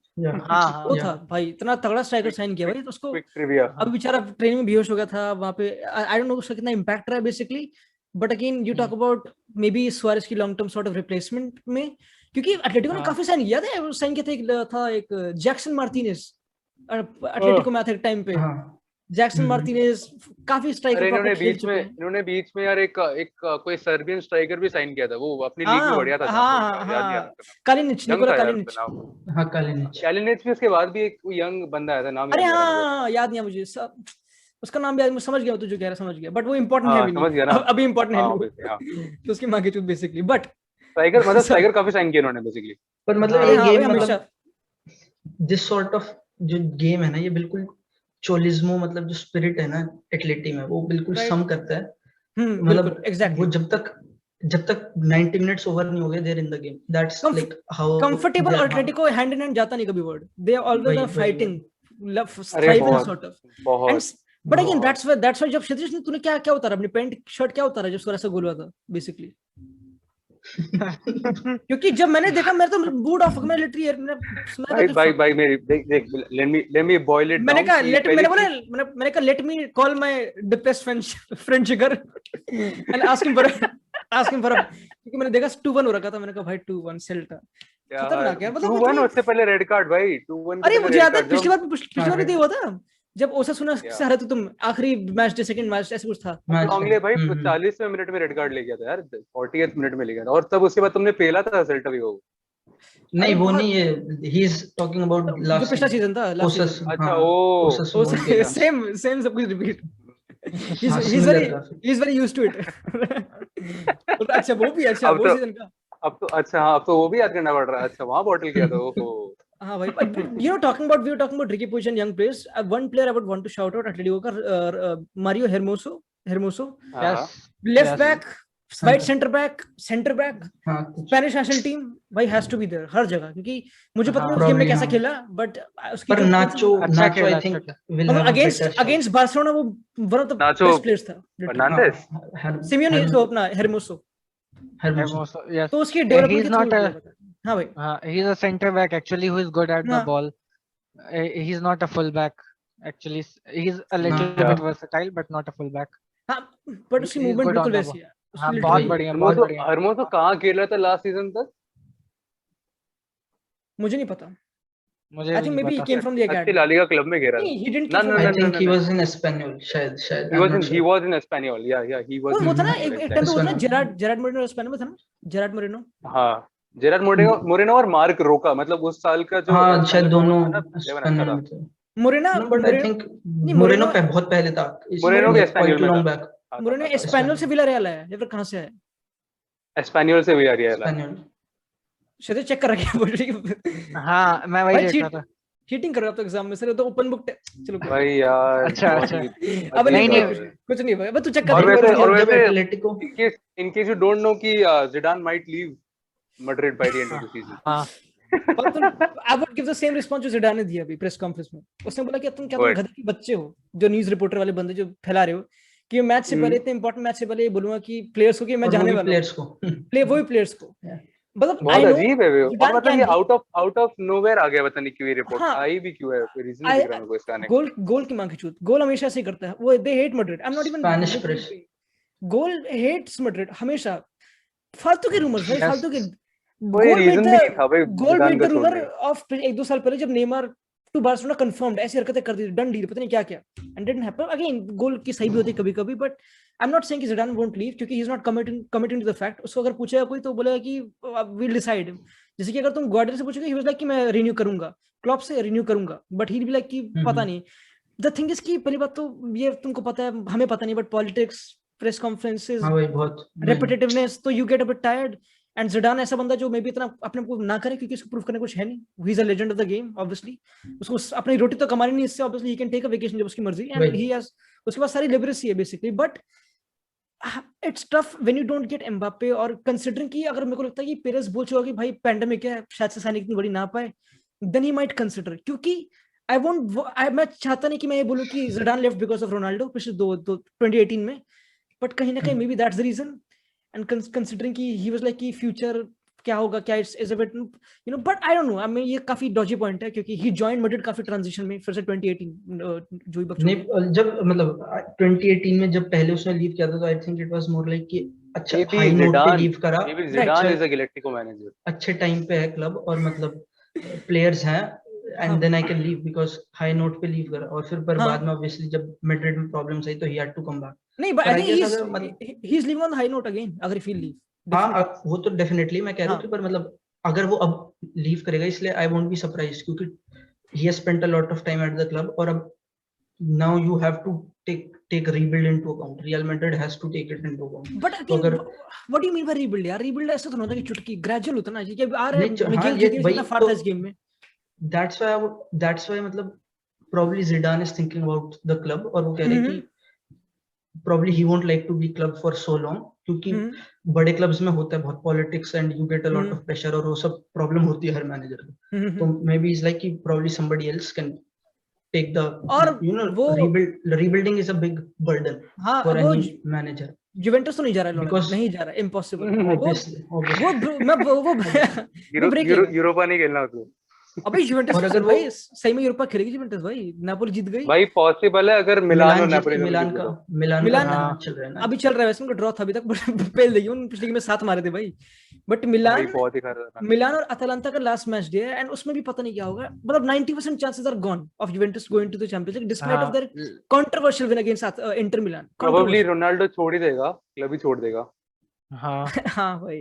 हाँ वो था भाई, इतना तगड़ा स्ट्राइकर साइन किया भाई, तो उसको अब बेचारा ट्रेनिंग में बेहोश हो गया था वहां पे, आई डोंट नो उसका कितना इंपैक्ट रहा है basically, but again you talk about maybe Suarez की long term sort of replacement में, क्योंकि एटलेटिको ने काफी साइन किया था, साइन किया था एक जैक्सन मार्टिनेज, एटलेटिको में थे टाइम पे। हाँ जैक्सन मार्टिनेज काफी स्ट्राइकर इन्होंने खेल चुके हैं। इन्होंने बीच में यार एक कोई सर्बियन स्ट्राइकर भी साइन किया था, वो अपनी लीग में बढ़िया था, याद नहीं आ रहा। कालिनिच, निकोला कालिनिच। हाँ कालिनिच भी, उसके बाद भी एक यंग बंदा आया था, नाम अरे हाँ याद नहीं है मुझे उसका नाम भी, समझ गया, तू जो कह रहा समझ गया, बट वो इम्पोर्टेंट है भी नहीं, अभी इम्पोर्टेंट है नहीं, तो उसकी मांगे चूत बेसिकली। बट स्ट्राइकर काफी साइन किया उन्होंने बेसिकली। पर मतलब ये गेम मतलब दिस सॉर्ट ऑफ जो गेम है ना, ये बिल्कुल चोलिज्मो, मतलब जो स्पिरिट है ना एटलेटी में, वो बिल्कुल सम करता है। मतलब वो जब तक 90 मिनट्स ओवर नहीं हो गए, there in the game, that's like how comfortable Atletico hand in hand जाता नहीं कभी word, they always are fighting, striving sort of. And but again that's why जब क्षितिज ने, तूने क्या उतारा अपनी पैंट शर्ट, क्या उतारा जब उसका ऐसा गोल हुआ था बेसिकली? क्योंकि जब मैंने देखा, मेरा तो मूड ऑफ, मैं लिटरली भाई मेरी देख, let me boil it down. मैंने कहा let me call my depressed friend Jigar and ask him for क्योंकि मैंने देखा 2-1 हो रखा था, मैंने कहा भाई 2-1 सेल्टा खतरनाक है, मतलब 2-1 उससे पहले रेड कार्ड भाई, 2-1। अरे मुझे याद है पिछली बार भी हुआ था जब ओसासुना से हारे थे तुम, आखिरी मैच डे, सेकंड मैच, ऐसे कुछ था। लॉन्गले भाई 40वें मिनट में रेड कार्ड ले गया था यार, 40th मिनट में ले गया था, और तब उसके बाद तुमने पेला था सेल्टा विगो। नहीं वो नहीं है, he is talking about last, पिछला सीजन था, लास्ट सीजन। अच्छा ओ सेम सब कुछ repeat. He's very used to it. अच्छा वो भी अच्छा, वो सीजन का अब तो वो भी याद करना पड़ रहा है। अच्छा वहां बॉटल किया था वो। हाँ भाई, we were talking about Ricky Puig and young players. One player I would want to shout out, Atletico का Mario Hermoso, yes, left back, right center back, Spanish national team भाई has to be there हर जगह, क्योंकि मुझे पता नहीं उस game में कैसा खेला, but उसकी पर नाचो I think will have against Barcelona वो one of the best players था। Fernandes, Simeone तो अपना Hermoso, yes, तो उसकी डेवलपमेंट he's not a, हाँ भाई, he's a center back actually who is good at the ball. He's not a full back actually, he's a little bit versatile but not a full back. हाँ but उसकी movement बिल्कुल वैसी है। हाँ बहुत बढ़िया। हरमोसो कहाँ खेल रहा था लास्ट सीजन तक? मुझे नहीं पता, मुझे I think maybe he came from the academy। La Liga club में खेल रहा था। He didn't No, I think he was in Espanyol, शायद he was in Espanyol, yeah he was। वो था ना एक टाइम पे, वो था जेरार्ड मोरेनो स्पेनिश में था ना, जेरार्ड मोरेनो। हाँ जेरार्ड मोरेनो और मार्क रोका, मतलब उस साल का जो, हाँ शायद दोनों Morena, but I think Moreno पे बहुत पहले था, मोरेनो भी एस्पेनियोल में था। मोरेनो एस्पेनियोल से विलारियल है या फिर कहां से है? एस्पेनियोल से विलारियल है शायद, चेक कर रखा है। हाँ मैं वही देख रहा था। चीटिंग कर रहा था एग्जाम में सर, तो ओपन बुक चलो भाई यार। अच्छा अब नहीं कुछ नहीं भाई, बस तू चेक कर। और वैसे Atletico, in case you don't know कि Zidane might leave Madrid by the end of the season। हाँ I would give the same response जो Zidane ने दिया अभी प्रेस कॉन्फ्रेंस में। उसने बोला कि तुम गधे के बच्चे हो, जो न्यूज़ रिपोर्टर वाले बंदे जो फैला रहे हो कि मैच से पहले, इतने इंपॉर्टेंट मैच से पहले ये बोलूंगा कि प्लेयर्स को कि मैं जाने वाला हूं, वही प्लेयर्स को। मतलब बहुत अजीब है वो, और मतलब ये आउट ऑफ नोवेयर आ गया, पता नहीं क्यों ये रिपोर्ट आई भी क्यों है, कोई रीजन दिख रहा है मेरे को इसका आने का। गोल की मांग की छूत, गोल हमेशा से करता है वो, they hate Madrid, I am not even Spanish press, goal hates Madrid हमेशा। फालतू के रूमर्स भाई, फालतू के कोई रीजन नहीं था भाई। गोल मेड द रूमर ऑफ 1-2 साल पहले जब नेमार टू बार्सिलोना कंफर्म्ड, ऐसी हरकतें कर दी, डन डील, पता नहीं क्या and didn't happen. Again goal की सही भी होती कभी-कभी, but I am not saying कि Zidane won't leave, क्योंकि he is not committing to the fact. उसको अगर पूछेगा कोई तो बोलेगा कि we'll decide। जैसे कि अगर तुम गार्डियन से पूछोगे, ही वाज लाइक कि मैं रिन्यू करूंगा, क्लब से रिन्यू करूंगा, but he will B like कि पता नहीं। द थिंग इज कि पहली बात तो ये तुमको पता है, हमें पता नहीं, बट पॉलिटिक्स, प्रेस कॉन्फ्रेंसेस, बहुत रेपिटेटिवनेस, तो you get a bit tired. And Zidane ऐसा बंदा जो मे बी इतना अपने को ना करे, क्योंकि इसको प्रूव करने कुछ है नहीं, he is a legend of the game obviously. उसको अपनी रोटी तो कमानी नहीं इससे, obviously he can take a vacation जब उसकी मर्जी, एंड ही हैज, उसके पास सारी लिबरेसी है basically. But it's tough when you don't get Mbappe, और कंसीडरिंग कि अगर मेरे को लगता है कि पेरेस बोल चुका कि भाई पैंडेमिक है, शायद से साइन इतनी बड़ी ना पाए, देन ही माइट कंसीडर। क्योंकि मैं चाहता नहीं कि मैं ये बोलूं कि Zidane left because of Ronaldo पिछले 2018 में, बट कहीं ना कहीं maybe that's the reason. And considering कि ही वाज लाइक कि फ्यूचर क्या होगा, क्या is a bit you know, but I don't know. I mean ये काफी डॉजी पॉइंट है, क्योंकि ही जॉइंड मैड्रिड काफी ट्रांजिशन में, फिर से 2018 जो नहीं, जब मतलब 2018 में जब पहले उसने लीव किया था, तो I think it was more like कि अच्छा हाई नोट पे लीव करा, Zidane is a Galactico manager, अच्छे टाइम पे है क्लब, और मतलब प्लेयर्स हैं and then I can leave because high note पे लीव करा, और फिर पर हाँ। बाद में ऑब्वियसली जब मैड्रिड में प्रॉब्लम्स आई तो he had to come back. नहीं, but पर I I think guess अगर मतलब he's leaving on the high note again अगर if he leave. हाँ Definitely. वो तो डेफिनेटली मैं कह रहा हूँ हाँ. कि पर मतलब अगर वो अब लीव करेगा, इसलिए आई वोंट बी सरप्राइज्ड, क्योंकि he has spent a lot of time at the club, और अब now you have to take rebuild into account. Real Madrid has to take it into account. But तो again, अगर what do you mean by rebuild यार? Rebuild ऐसा तो नहीं होता कि चुटकी gradual होता ना, कि आ रहा है हाँ मिगेल ये जीनियस वही कितना फाड़ था इस तो गेम में. that's why मतलब probably Zidane is thinking about the club, और वो कह रहे हैं कि probably he won't like to be club for so long, क्योंकि बड़े क्लब्स में होता है बहुत politics and you get a lot of pressure, और वो सब प्रॉब्लम होती है हर मैनेजर को. तो मे बी इज लाइक कि probably somebody else can take the, और you know, वो rebuilding is a big burden हाँ for वो any manager. जुवेंटस तो नहीं जा रहा है, Because नहीं जा रहा, इम्पॉसिबल. obviously वो मैं वो ब्रेक लेगा. यूरोपा नहीं खेलना उसको. अबे जुवेंटस और अगर भाई सही में यूरोपा खेलेगी जुवेंटस भाई. नापोली जीत गई भाई पॉसिबल है अगर मिलान और नापोली मिलान का मिलान चल रहा है ना अभी चल रहा है, वैसे उनका ड्रॉ था अभी तक, बट पेल देगी उन्होंने पिछली गेम में 7 मारे थे भाई. बट भाई बहुत ही खराब. मिलान और अतालांता का लास्ट मैच डे है, एंड उसमें भी पता नहीं क्या होगा. मतलब 90% chances are gone of Juventus going to the Champions League despite of their controversial win against Inter Milan. Probably Ronaldo छोड़ ही देगा, क्लब ही छोड़ देगा. हाँ हाँ भाई,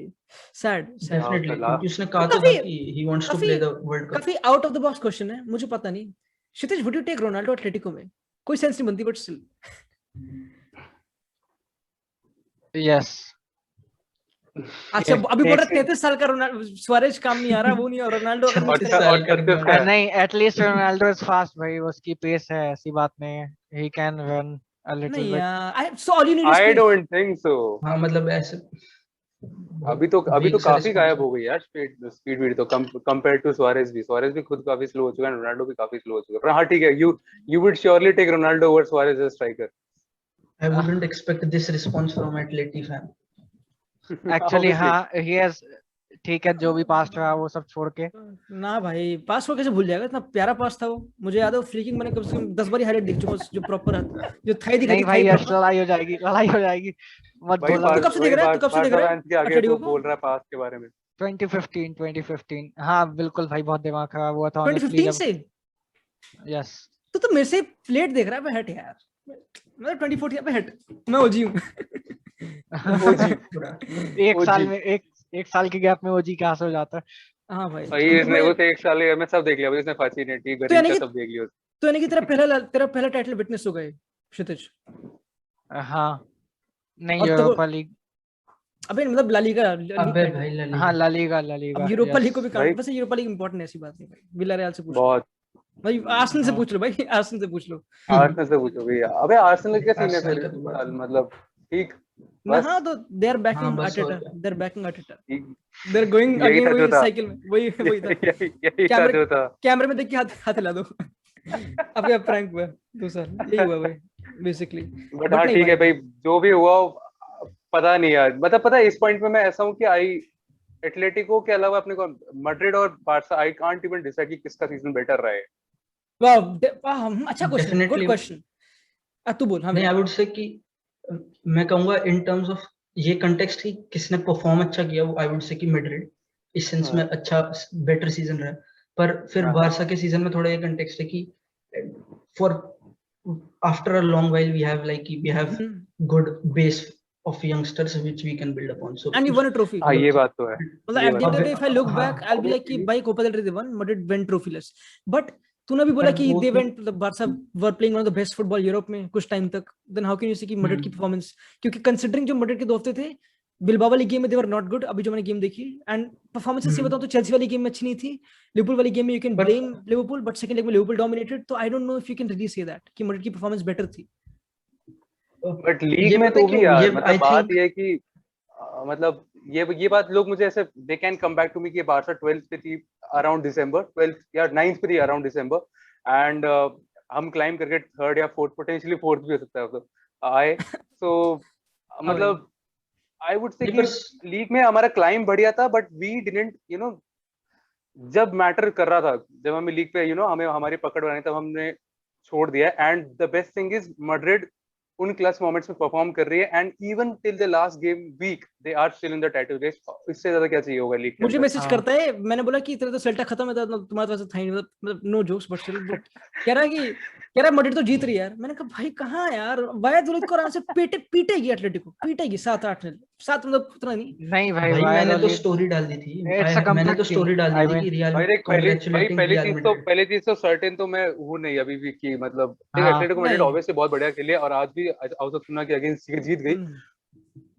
सैड डेफिनेटली, क्योंकि उसने कहा था कि he wants to play the World Cup. काफी out of the box question है, मुझे पता नहीं. Kshitij, would you take Ronaldo Atletico में? कोई सेंस नहीं बनती, बट स्टिल. यस. अच्छा अभी बोल रहा 33 साल का रोनाल्डो, सुआरेज काम नहीं आ रहा, वो नहीं, और रोनाल्डो अगर नहीं, एटलीस्ट रोनाल्डो इज फास्ट भाई, उसकी पेस है, ऐसी बात नहीं है. He can run a little नहीं बिट. यार, so all you need is I don't think so. हाँ मतलब ऐसे अभी तो काफी गायब हो गई यार स्पीड भी तो कंपेयर टू सुआरेज भी खुद काफी स्लो हो चुका है, रोनाल्डो भी काफी स्लो हो चुका है. पर हाँ ठीक है, you would surely take Ronaldo over Suarez as striker. I wouldn't expect this response from Atleti fan. Actually हाँ, ही हैज, ठीक है, जो भी पास रहा वो सब छोड़ के. ना भाई, पास को कैसे भूल जाएगा, इतना प्यारा पास था वो. मुझे याद है फ्री किक मैंने कम से कम 10 बार हाईलाइट देख चुका हूं, जो प्रॉपर जो थाई दिखाई. नहीं भाई, लड़ाई हो जाएगी मत बोलो. तू कब से देख रहा है? तू कब से देख रहा है? के आगे तो बोल रहा है पास के बारे में. 2015. हाँ बिल्कुल भाई, बहुत दिमाग खराब हुआ था 2015 से. यस. तो मेरे से प्लेट देख रहा है, हट यार. मैं 2014 पे हट, मैं ओजी हूं. एक साल में एक साल के गैप में ओजी कहां से हो जाता है. हाँ भाई, इसने वो तो एक साल में सब देख लिया, इसने फांसी नेटी गरीब सब देख लिया. तो यानी कि तेरा पहला टाइटल विटनेस हो गए क्षितिज. हाँ नहीं, यूरोपा लीग. अबे मतलब ला लीगा. अबे भाई ला लीगा. हाँ ला लीगा. अब यूरोपा लीग को भी काउंट. वैसे यूरोपा लीग इंपॉर्टेंट है, ऐसी बात नहीं भाई. विलारियल से पूछ बहुत भाई, आर्सेनल से पूछ लो भाई, आर्सेनल से पूछ लो. आर्सेनल से पूछो भैया. अबे आर्सेनल क्या सीन है फिर, मतलब ठीक बस. हाँ तो they are backing Arteta. They are going again वही साइकिल में. वही था. यही था जो था. कैमरे में देख के हाथ हिला दो. अब प्रैंक हुआ दूसरा, यही हुआ भाई बेसिकली. बट हाँ ठीक है भाई, जो भी हुआ पता नहीं यार. मतलब पता है इस पॉइंट पे मैं ऐसा हूँ कि एटलेटिको के अलावा अपने को मैड्रिड और Barca, I can't even decide कि किसका सीजन बेटर रहा है. वाह, अच्छा क्वेश्चन, गुड क्वेश्चन. तू बोल. हाँ, नहीं, आई वुड से कि मैं कहूंगा इन टर्म्स ऑफ ये कंटेक्स्ट कि किसने परफॉर्म अच्छा किया, वो आई वुड से कि मैड्रिड इस सेंस में अच्छा बेटर सीजन रहा. पर फिर बार्सा के सीजन में थोड़ा ये कंटेक्स्ट है कि for after a long while we have good base of youngsters which we can build upon. So and you won a trophy. हाँ ये बात तो है. मतलब at the end of the day if I look back I'll be like कि भाई Copa del Rey they won, Madrid went trophyless. But तूने भी बोला कि they went, the Barca were playing one of the best football Europe में कुछ time तक. Then how can you say कि Madrid की performance, क्योंकि considering जो Madrid के 2 हफ्ते थे बिल्बाओ वाली गेम में they were not good. अभी जो मैंने गेम देखी and performance से बताऊं तो चेल्सी वाली गेम में अच्छी नहीं थी. लिवरपूल वाली गेम में you can blame Liverpool, but second leg में Liverpool dominated. तो I don't know if you can really say that कि Madrid की performance better थी. बट लीग में तो भी यार मतलब बात ये है कि मतलब ये बात लोग मुझे ऐसे they can come back to me कि बार्सा 12th पे थी अराउंड दिसंबर, 12th या 9th पे थी अराउंड दिसंबर, एंड हम क्लाइम करके 3rd या 4th, पोटेंशियली 4th भी हो सकता है तो आए. सो मतलब आई वुड से कि लीग में हमारा क्लाइम बढ़िया था, but we didn't you know, जब मैटर कर रहा था, जब हमें लीग पे हमें हमारी पकड़ बनानी, तब हमने छोड़ दिया. And the best thing is Madrid उन क्लच मोमेंट्स में परफॉर्म कर रही है and even till the last game week they are still in the title race. इससे ज्यादा क्या चाहिए होगा लीग के मुझे अंदर? मैसेज करता है, मैंने बोला कि तेरा तो सेल्टा खत्म है, तो तुम्हारा तो था ही, मतलब नो जोक्स बट स्टिल, कह रहा है मैड्रिड तो जीत रही है यार। मैंने कहा भाई कहाँ यार, वायदोलिद को आराम से पीटेगी एटलेटिको, पीटेगी 7-8 7, मतलब उतना नहीं भाई, मैंने तो स्टोरी डाल दी थी, मैंने तो स्टोरी डाल दी थी कि रियल पहली चीज तो सर्टेन तो मैं हूँ नहीं अभी भी कि मतलब एटलेटिको मैड्रिड ऑब्वियसली बहुत बढ़िया खेली है और आज भी आउट ऑफ सुना कि अगेंस्ट जीत गई,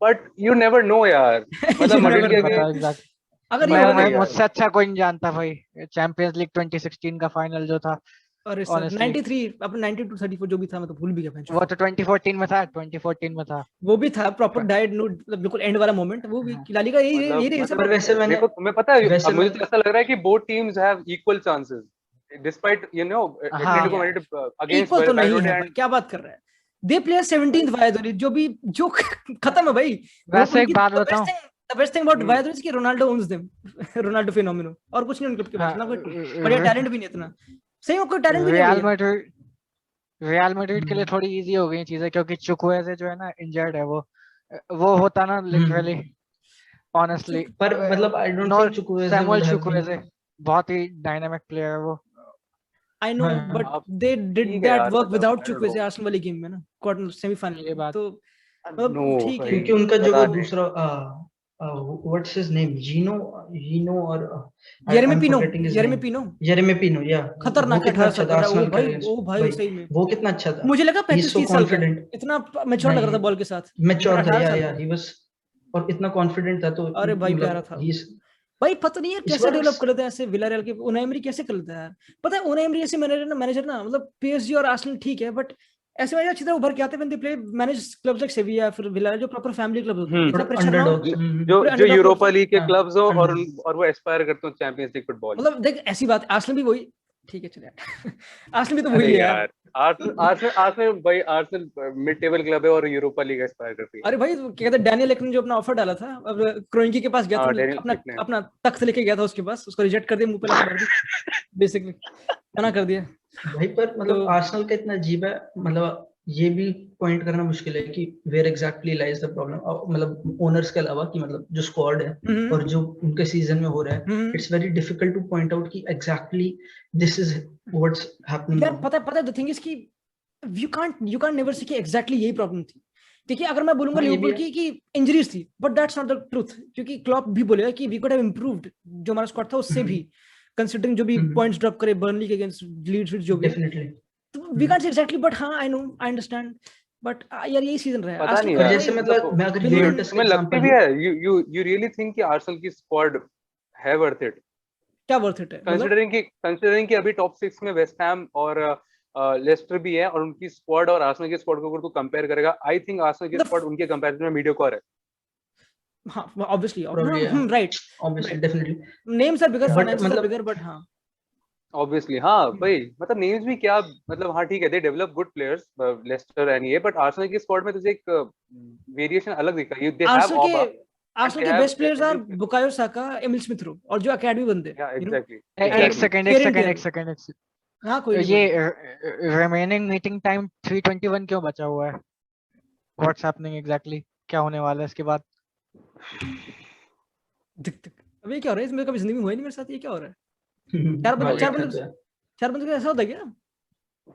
बट यू नेवर नो यार। मतलब मैड्रिड के अगेंस्ट अगर मुझसे अच्छा कोई नहीं जानता भाई चैंपियंस लीग 2016 का फाइनल जो था। अरे सर 93 अपने 92-34 जो भी था, मैं तो भूल भी गया। वो तो 2014 में था, 2014 में था, वो भी था प्रॉपर डाइट नोट, बिल्कुल एंड वाला मोमेंट, वो भी ला लीगा यही रेस है। पर वैसे मैंने तुम्हें पता है, अब मुझे तो ऐसा लग रहा है कि both teams have equal chances despite you know Atletico Madrid against equal तो नहीं है, क्या बात कर रहा है। दे प्ले 17th वायदोलिद, जो खत्म है भाई। वैसे एक बात बताऊं, The best thing about Valladolid is कि रोनाल्डो owns them, रोनाल्डो फिनोमेनो, और कुछ नहीं उनके पास ना, कोई बढ़िया टैलेंट भी नहीं इतना, सही में कोई टैलेंट भी नहीं है। रियल मैड्रिड के लिए थोड़ी इजी हो गई चीजें, क्योंकि चुक्वेज़े जो है ना इंजर्ड है, वो होता ना लिटरली ऑनेस्टली, पर मतलब आई डोंट थिंक चुक्वेज़े बहुत ही डायनामिक प्लेयर है वो। I know, but they did that work without Chukwueze Arsenal वाली गेम में ना, क्वार्टर सेमीफाइनल के बाद, तो ठीक है, क्योंकि उनका जो वो दूसरा what's his name, Gino और Yeremy Pino, या खतरनाक 18 साल का वो भाई सही में वो कितना अच्छा था। मुझे लगा 35-30 साल का, इतना मैच्योर लग रहा था बॉल के साथ, मैच्योर था या he was, और इतना कॉन्फिडेंट था, तो अरे भाई प्यारा था भाई। पता नहीं यार कैसे डेवलप कर लेते हैं ऐसे विलारियल के, उनाई एमरी कैसे कर लेता है यार। पता है उनाई एमरी ऐसे मैनेजर ना, मतलब पीएसजी और आर्सेनल ठीक है, बट ऐसे मैच अच्छी तरह उभर के आते हैं, प्ले मैनेज क्लब्स लाइक सेविया फिर विलारियल, जो प्रॉपर फैमिली क्लब होते हैं, इतना प्रेशर ना हो, जो यूरोपा लीग के क्लब्स हो और वो एस्पायर करते हो चैंपियंस लीग फुटबॉल। मतलब देख ऐसी बात, आर्सेनल भी वही, ठीक है चल यार, आर्सेनल भी तो वही है यार। आर्सेनल मिड टेबल क्लब है और यूरोपा लीग एस्पायर करती है। अरे भाई क्या कहते हैं, डैनियल लेक ने जो अपना ऑफर डाला था, अब क्रोइंकी के पास गया था, अपना तख्त लेके गया था उसके पास, उसको रिजेक्ट कर दिया, मुंह पे मार दी, बेसिकली मना कर दिया भाई। पर मतलब आर्सेनल का इतना अजीब है, मतलब ये भी पॉइंट करना मुश्किल है कि where exactly lies the problem, मतलब ओनर्स के अलावा कि मतलब जो स्क्वाड है और जो उनके सीजन में हो रहा है, it's very difficult to point out कि exactly this is what's happening. यार पता है द थिंग इज कि यू कांट नेवर से कि एग्जैक्टली यही प्रॉब्लम थी। देखिए अगर मैं बोलूंगा लिवरपूल की इंजरीज थी, but that's not the truth, क्योंकि क्लॉप भी बोलेगा कि वी कुड हैव इंप्रूव्ड, जो हमारा स्क्वाड था उससे भी, कंसीडरिंग जो भी पॉइंट्स ड्रॉप करे बर्नली के अगेंस्ट, लीड्स जो भी, definitely we can't say exactly, but हाँ I know, I understand, but यार यही सीजन रहा है। पता नहीं यार, जैसे मतलब मैं अगर यूवेंटस में लगती भी है, you really think कि आर्सेनल की स्क्वाड है worth it? क्या worth it है? considering कि अभी टॉप 6 में वेस्ट हैम और लेस्टर भी है, और उनकी स्क्वाड और आर्सेनल की स्क्वाड को अगर तू कंपेयर करेगा, आई थिंक आर्सेनल की स्क्वाड उनके कंपैरिजन में मीडियोकर है। हाँ obviously, right, obviously, definitely names are bigger, finances are bigger, but हाँ ऑब्वियसली हाँ भाई, मतलब नेम्स भी क्या, मतलब हाँ ठीक है, they develop good players Leicester and ये, बट आर्सेनल की स्क्वाड में तुझे एक वेरिएशन अलग दिखा। दे हैव ऑबा, आर्सेनल के best players are Bukayo Saka, Emile Smith Rowe, और जो एकेडमी बंदे। एग्जैक्टली एक सेकंड हाँ कोई ये रिमेनिंग मीटिंग टाइम 3:21 क्यों बचा हुआ है? व्हाट्स हैपनिंग एग्जैक्टली, क्या होने वाला है इसके बाद? अबे क्या हो रहा है इसमें, कभी जिंदगी में हुआ नहीं मेरे साथ, ये क्या हो रहा है? चार बंदे का ऐसा होता है क्या?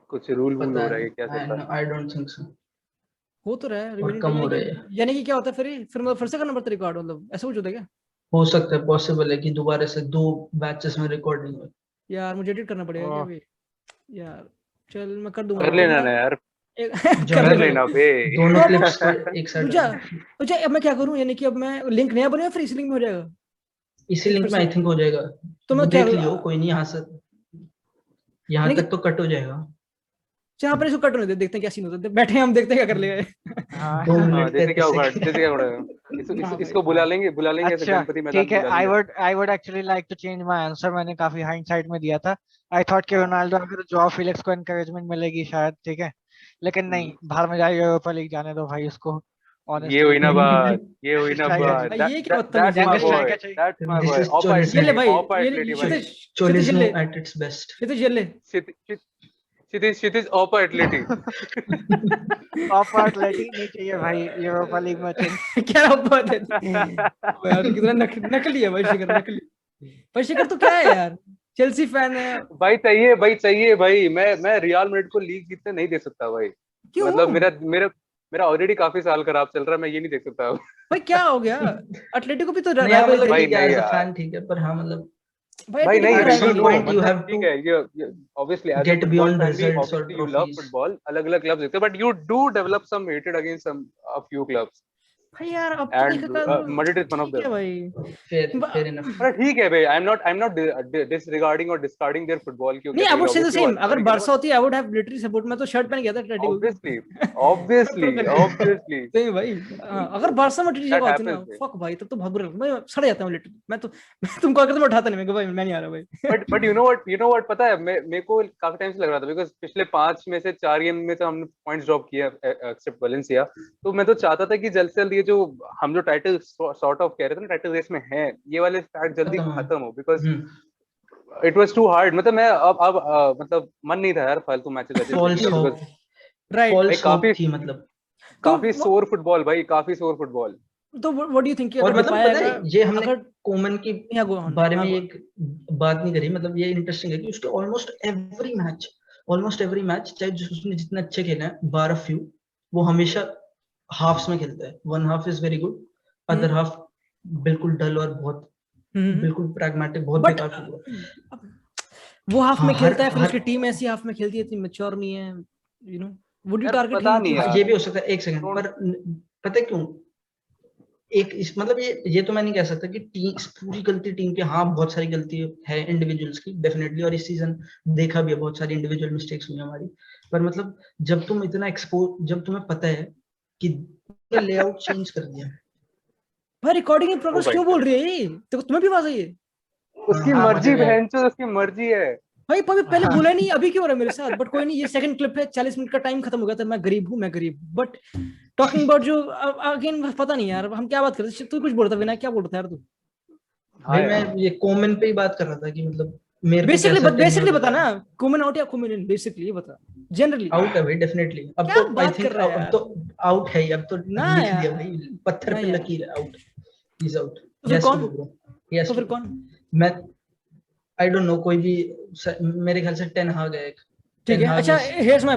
कुछ रूल हो रहा है क्या चल रहा है? आई डोंट थिंक सो, हो तो रहा है, कम हो रहा है। यानी कि क्या होता है फिर मतलब फिर से करना पड़ता है रिकॉर्ड, मतलब ऐसा कुछ होता है क्या? हो सकता है, पॉसिबल है कि दोबारा से 2 बैचेस में रिकॉर्डिंग हो। यार मुझे एडिट करना पड़ेगा क्या अभी? यार चल मैं कर दूंगा, कर लेना ना यार, कर लेना बे, दोनों क्लिप्स को एक साइड। अच्छा अब मैं क्या करूं, यानी कि अब मैं लिंक नया बनाऊं फिर इसी लिंक में हो जाएगा? इसी लिंक में आई थिंक हो जाएगा, तो मैं देख लियो, कोई नहीं, यहाँ तक तो कट हो जाएगा। जहाँ पर इसको कट होने दे, देखते हैं क्या सीन होता है, बैठे हम देखते हैं क्या कर लेगा। हाँ जैसे क्या होगा, जैसे क्या होगा, इसको बुला लेंगे गणपति मैदान। ठीक है, I would actually like to change my answer, मैंने काफी हाइंडसाइट में दिया था। आई थॉट कि रोनाल्डो अगर जॉ फिलिक्स को एनकरेजमेंट मिलेगी शायद, ठीक है, लेकिन नहीं, बाहर में जाए यूरोपा लीग जाने दो भाई उसको। ये हुई ना बात, ये क्या बदतमीजी है, दैट्स माय बॉय, ये ले भाई, ये चोलिज्म एट इट्स बेस्ट। ये क्षितिज ओपा एथलेटिक ओपा एथलेटिक नहीं चाहिए भाई यूरोपा लीग में क्या बात है यार, कितना नकली है भाई शिखर, नकली भाई। शिखर तो क्या है यार, चेल्सी फैन है भाई चाहिए भाई। मैं रियल मैड्रिड को लीग जीतने नहीं दे सकता भाई। क्यों? मतलब मेरा ऑलरेडी काफी साल खराब चल रहा है, मैं ये नहीं देख सकता। भाई क्या हो गया, एटलेटिको भी तो नहीं राइवल मतलब थे भाई ठीक है नहीं एज अ यार। फैन ठीक है, पर हाँ मतलब भाई नहीं, at some point you मतलब have ठीक to है, ये obviously as a get football beyond fan भी results or obviously you love trophies. football, अलग-अलग क्लब्स देखते हो, but you do develop some hatred against some a few clubs भाई यार अब तो and देखा तो Madrid is one of ठीक है them. भाई। fair enough. पर ठीक है भाई, I'm not disregarding or discarding their football क्यों नहीं, कहते आई हैं would say the obviously same, वो अगर अच्छा बारसा होती I would have literally support. मैं तो शर्ट पहन गया था एटलेटिको की। obviously सही भाई। हाँ, अगर बारसा में टीटी that जगह होती ना, happens. फक भाई, तब तो बहुत बुरा लगता, मैं सड़ जाता हूँ लिटरली। मैं तुमको अगर मैं उठाता नहीं, मैं भाई मैं नहीं आ रहा भाई। बट you know what पता है, मेरे को काफी टाइम से लग रहा था, बिकॉज पिछले 5 में से 4 गेम में तो हमने पॉइंट्स ड्रॉप किया एक्सेप्ट वैलेंसिया। तो मैं तो चाहता था कि जल्द से जल्द ये जो हम जो टाइटल सॉर्ट ऑफ कह रहे थे ना, टाइटल रेस में है, ये वाले फैक्ट जल्दी खत्म हो, because it was too hard. मतलब मैं अब मतलब मन नहीं था यार फालतू मैचेस देखने false का, hope, because right false hope काफी थी मतलब। काफी सोर फुटबॉल भाई, काफी सोर फुटबॉल। तो व्हाट डू यू थिंक, और अगर मतलब पता है ये हमने अगर कोमन के यहाँ गो ऑन, बारे में एक बात नहीं करी, मतलब ये इंटरेस्टिंग है कि उसके ऑलमोस्ट एवरी मैच चाहे उसने जितना अच्छे खेले हैं, बार ऑफ फ्यू, वो हमेशा हाफ्स में खेलता है। One half is very good, other half बिल्कुल डल और बहुत बिल्कुल प्रैग्मेटिक, बहुत बेकार फुटबॉल। वो हाफ में हाँ, खेलता है, फिर उसकी टीम ऐसी हाफ में खेलती है, इतनी मैच्योर नहीं है, यू नो। वुड यू यार टारगेट पता हिम? नहीं यार, ये भी हो सकता है, एक सेकंड, पर पता है क्यों एक इस मतलब ये तो मैं नहीं कह सकता कि टीम पूरी गलती टीम की। हाँ, बहुत सारी गलती है इंडिविजुअल्स की डेफिनेटली, और इस सीजन देखा भी है बहुत सारी इंडिविजुअल मिस्टेक्स हुई हमारी। पर मतलब जब तुम इतना जब तुम्हें पता है कि लेआउट चेंज कर दिया भाई, रिकॉर्डिंग इन प्रोग्रेस क्यों बोल रही है ये? तो तुम्हें भी आवाज आई है? उसकी हाँ, मर्जी मुझे बहनचोद, उसकी मर्जी है भाई पहले बोला नहीं, अभी क्यों हो रहा है मेरे साथ? बट कोई नहीं, ये सेकंड क्लिप है, 40 मिनट का टाइम खत्म हो गया था। मैं गरीब हूँ, मैं गरीब। बट टॉकिंग अबाउट जो अगेन पता नहीं यार हम क्या बात कर रहे थे। तू कुछ बोल रहा था विनायक, क्या बोल रहा था यार तू? भाई मैं ये कॉमन पे ही बात कर रहा था कि मतलब मेरे को कैसा बेसिकली बता ना, कॉमन आउट या कॉमन इन, बेसिकली ये बता। जनरली आउट है भाई डेफिनेटली। अब क्या तो आई बात कर थिंक रहा है अब यार? तो आउट है ही, अब तो ना लिख यार, दिया भाई, पत्थर ना पे यार। लकीर है, आउट, इज आउट। तो फिर कौन? यस तो फिर कौन? मैं आई डोंट नो, कोई भी मेरे ख्याल से 10 हाग है एक। ठीक है, अच्छा, is- here's my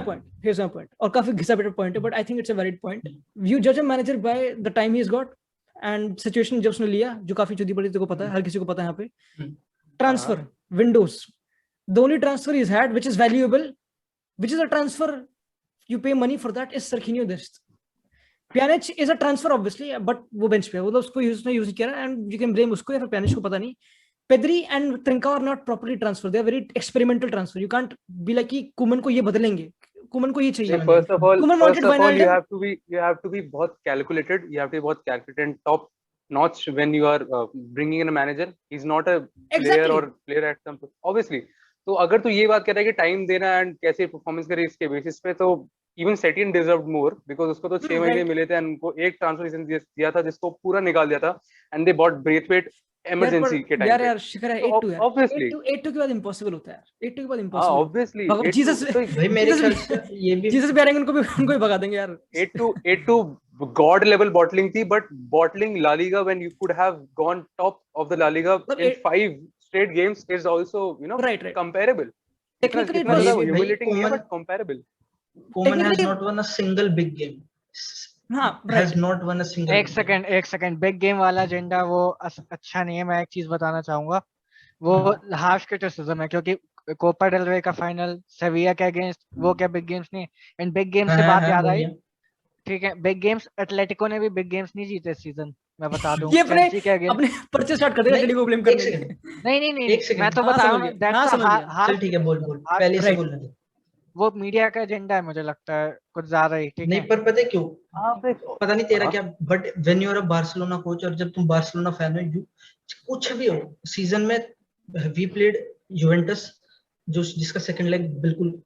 point, और काफी घिसा पिटा पॉइंट है, but I think it's a valid point. You जज a manager by the time he has got and situation जब उसने लिया, जो काफी चुदी पड़ी, तेरे को पता है, हर किसी को पता है यहाँ पे। Transfer windows, the only transfer is had which is valuable, which is a transfer you pay money for, that is Sergino Dest. Pjanic is a transfer obviously, but वो बेंच पे है, वो तो उसको उसने यूज किया एंड यू कैन ब्लेम उसको या फिर Pjanic को, पता नहीं। Pedri and Trincao are not properly transferred. They are very experimental transfer. You can't be like कि कुमन को ये बदलेंगे, कुमन को ये चाहिए। First of all Wijnaldum. you have to be बहुत calculated, you have to be बहुत calculated and top notch when you are bringing in a manager. He's not a player or player at some obviously. तो अगर तू ये बात कर रहा है कि टाइम देना एंड कैसे परफॉर्मेंस करे इसके बेसिस पे, तो even Setién deserved more, because उसको तो 6 महीने मिले थे, उनको एक ट्रांसफर सीजन दिया था जिसको पूरा निकाल दिया था, and they bought Braithwaite emergency के टाइम पे। यार शिखर है 8-2 यार, ऑब्वियसली 8-2 के बाद इंपॉसिबल होता है यार, 8-2 के बाद हां इंपॉसिबल। ऑब्वियसली जीसस भाई मेरे ख्याल से ये भी जीसस भी आएंगे, उनको भी भगा देंगे यार। 8-2 god level bottling थी, but bottling La Liga when you could have gone top of the La Liga in 5 straight games is also, you know, right. comparable. Technically it was humiliating नहीं है, but comparable. Koeman has not won a single big game. हाँ, has not won a single एक second big game वाला agenda वो अच्छा नहीं है। मैं एक चीज बताना चाहूंगा, वो हार्श क्रिटिसिज्म है, क्योंकि कोपा डेल रे का फाइनल सेविया के अगेंस्ट, वो क्या बिग गेम्स नहीं? इन बिग गेम्स से बात याद आई, ठीक है, बिग गेम्स एटलेटिको ने भी बिग गेम्स नहीं जीते इस सीजन, मैं बता दूं। ये अपने पर्चे स्टार्ट कर देगा एटलेटिको को ब्लेम करने। नहीं मैं तो बता रहा हूं, दैट्स चल ठीक है, बोल पहले से बोलने दे। वो मीडिया का एजेंडा है, मुझे लगता है कुछ ज्यादा ही, ठीक है? नहीं, पर पता है क्यों, पता नहीं तेरा क्या, but when you are a Barcelona coach, और जब तुम बार्सिलोना फैन हो, यू कुछ भी हो, सीजन में वी प्लेड यूवेंटस, जो जिसका सेकंड लेग बिल्कुल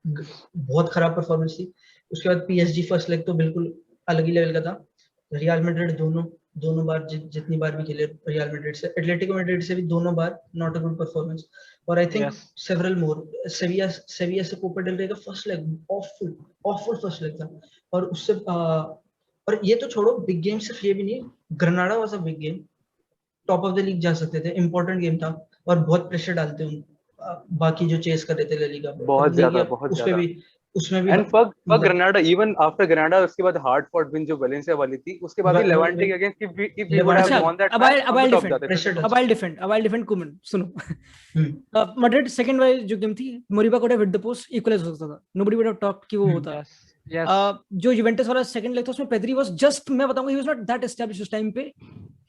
बहुत खराब परफॉर्मेंस थी, उसके बाद पीएसजी फर्स्ट लेग तो बिल्कुल अलग ही लेवल का था, रियल मैड्रिड दोनों, दोनों बार जितनी बार भी खेले रियल मैड्रिड से, एटलेटिको मैड्रिड से भी दोनों बार नॉट अ गुड परफॉर्मेंस। और आई थिंक सेवरल मोर, सेविया से कोपा डेल रे का first leg awful first leg था। और उससे और ये तो छोड़ो, बिग गेम सिर्फ ये भी नहीं, Grenada was a big game, top of the league जा सकते थे, इंपॉर्टेंट गेम था और बहुत प्रेशर डालते हैं बाकी जो चेस कर रहे थे ला लीगा पे, बहुत ज्यादा। उसमें भी and fuck Granada, even after Granada उसके बाद हार्ड फॉट विन जो वेलेंसिया वाली थी, उसके बाद भी लेवांटे के against if we would have won that match, अब आई डिफेंड कुमन। सुनो, मैड्रिड सेकंड वाली जो गेम थी, Moriba could with the post equalise हो सकता था, नोबडी वुड हैव टॉक्ड कि वो होता। जो यूवेंटस वाला सेकंड लेग था उसमें पेद्री वाज जस्ट, मैं बताऊंगा, he was not that established उस टाइम पे,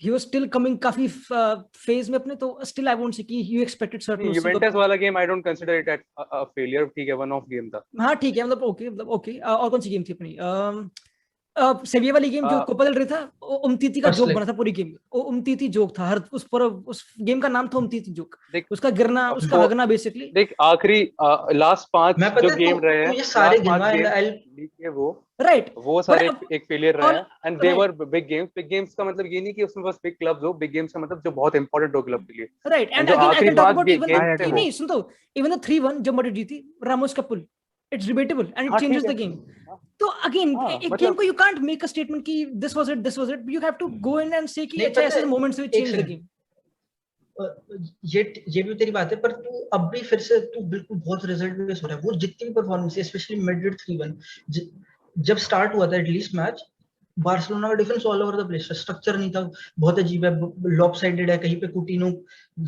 he was still coming काफी फेज में अपने, तो still I won't say कि you expected certain। यूवेंटस वाला game I don't consider it a failure, ठीक है, वन ऑफ गेम था। हाँ ठीक है, मतलब ओके। और कौन सी गेम थी अपनी सेविया वाली गेम जो कोपा डेल रे था, उमतीती का जोक बना था पूरी गेम में, उमतीती जोक था हर उस गेम का नाम था उमतीती जोक, उसका गिरना, उसका भागना बेसिकली। देख आखिरी लास्ट 5 जो गेम रहे हैं, ये सारे गेम वो राइट, वो सारे एक फेलियर रहे हैं, and they were big games. Big games का मतलब ये नहीं कि उसमें बस बिग क्लब्स हो, बिग गेम्स का मतलब जो बहुत इंपॉर्टेंट हो क्लब के लिए, right. And I can talk about even, नहीं सुन, तो इवन द 3-1 जो मैड्रिड जीती, रामोस का पुल, it's debatable and it changes the game. तो again एक गेम को you can't make a statement कि this was it, you have to go in and say कि अच्छा ऐसे moments will change the game. ये भी तेरी बात है, पर तू अब भी फिर से तू बिल्कुल बहुत रिजल्ट बेस हो रहा है। वो जितनी भी परफॉर्मेंस है, स्पेशली मैड्रिड 3-1 जब स्टार्ट हुआ था एटलीस्ट मैच, बार्सिलोना का defence all over the place, structure नहीं था, बहुत अजीब है, लॉपसाइडेड है, कहीं पे कुटिनो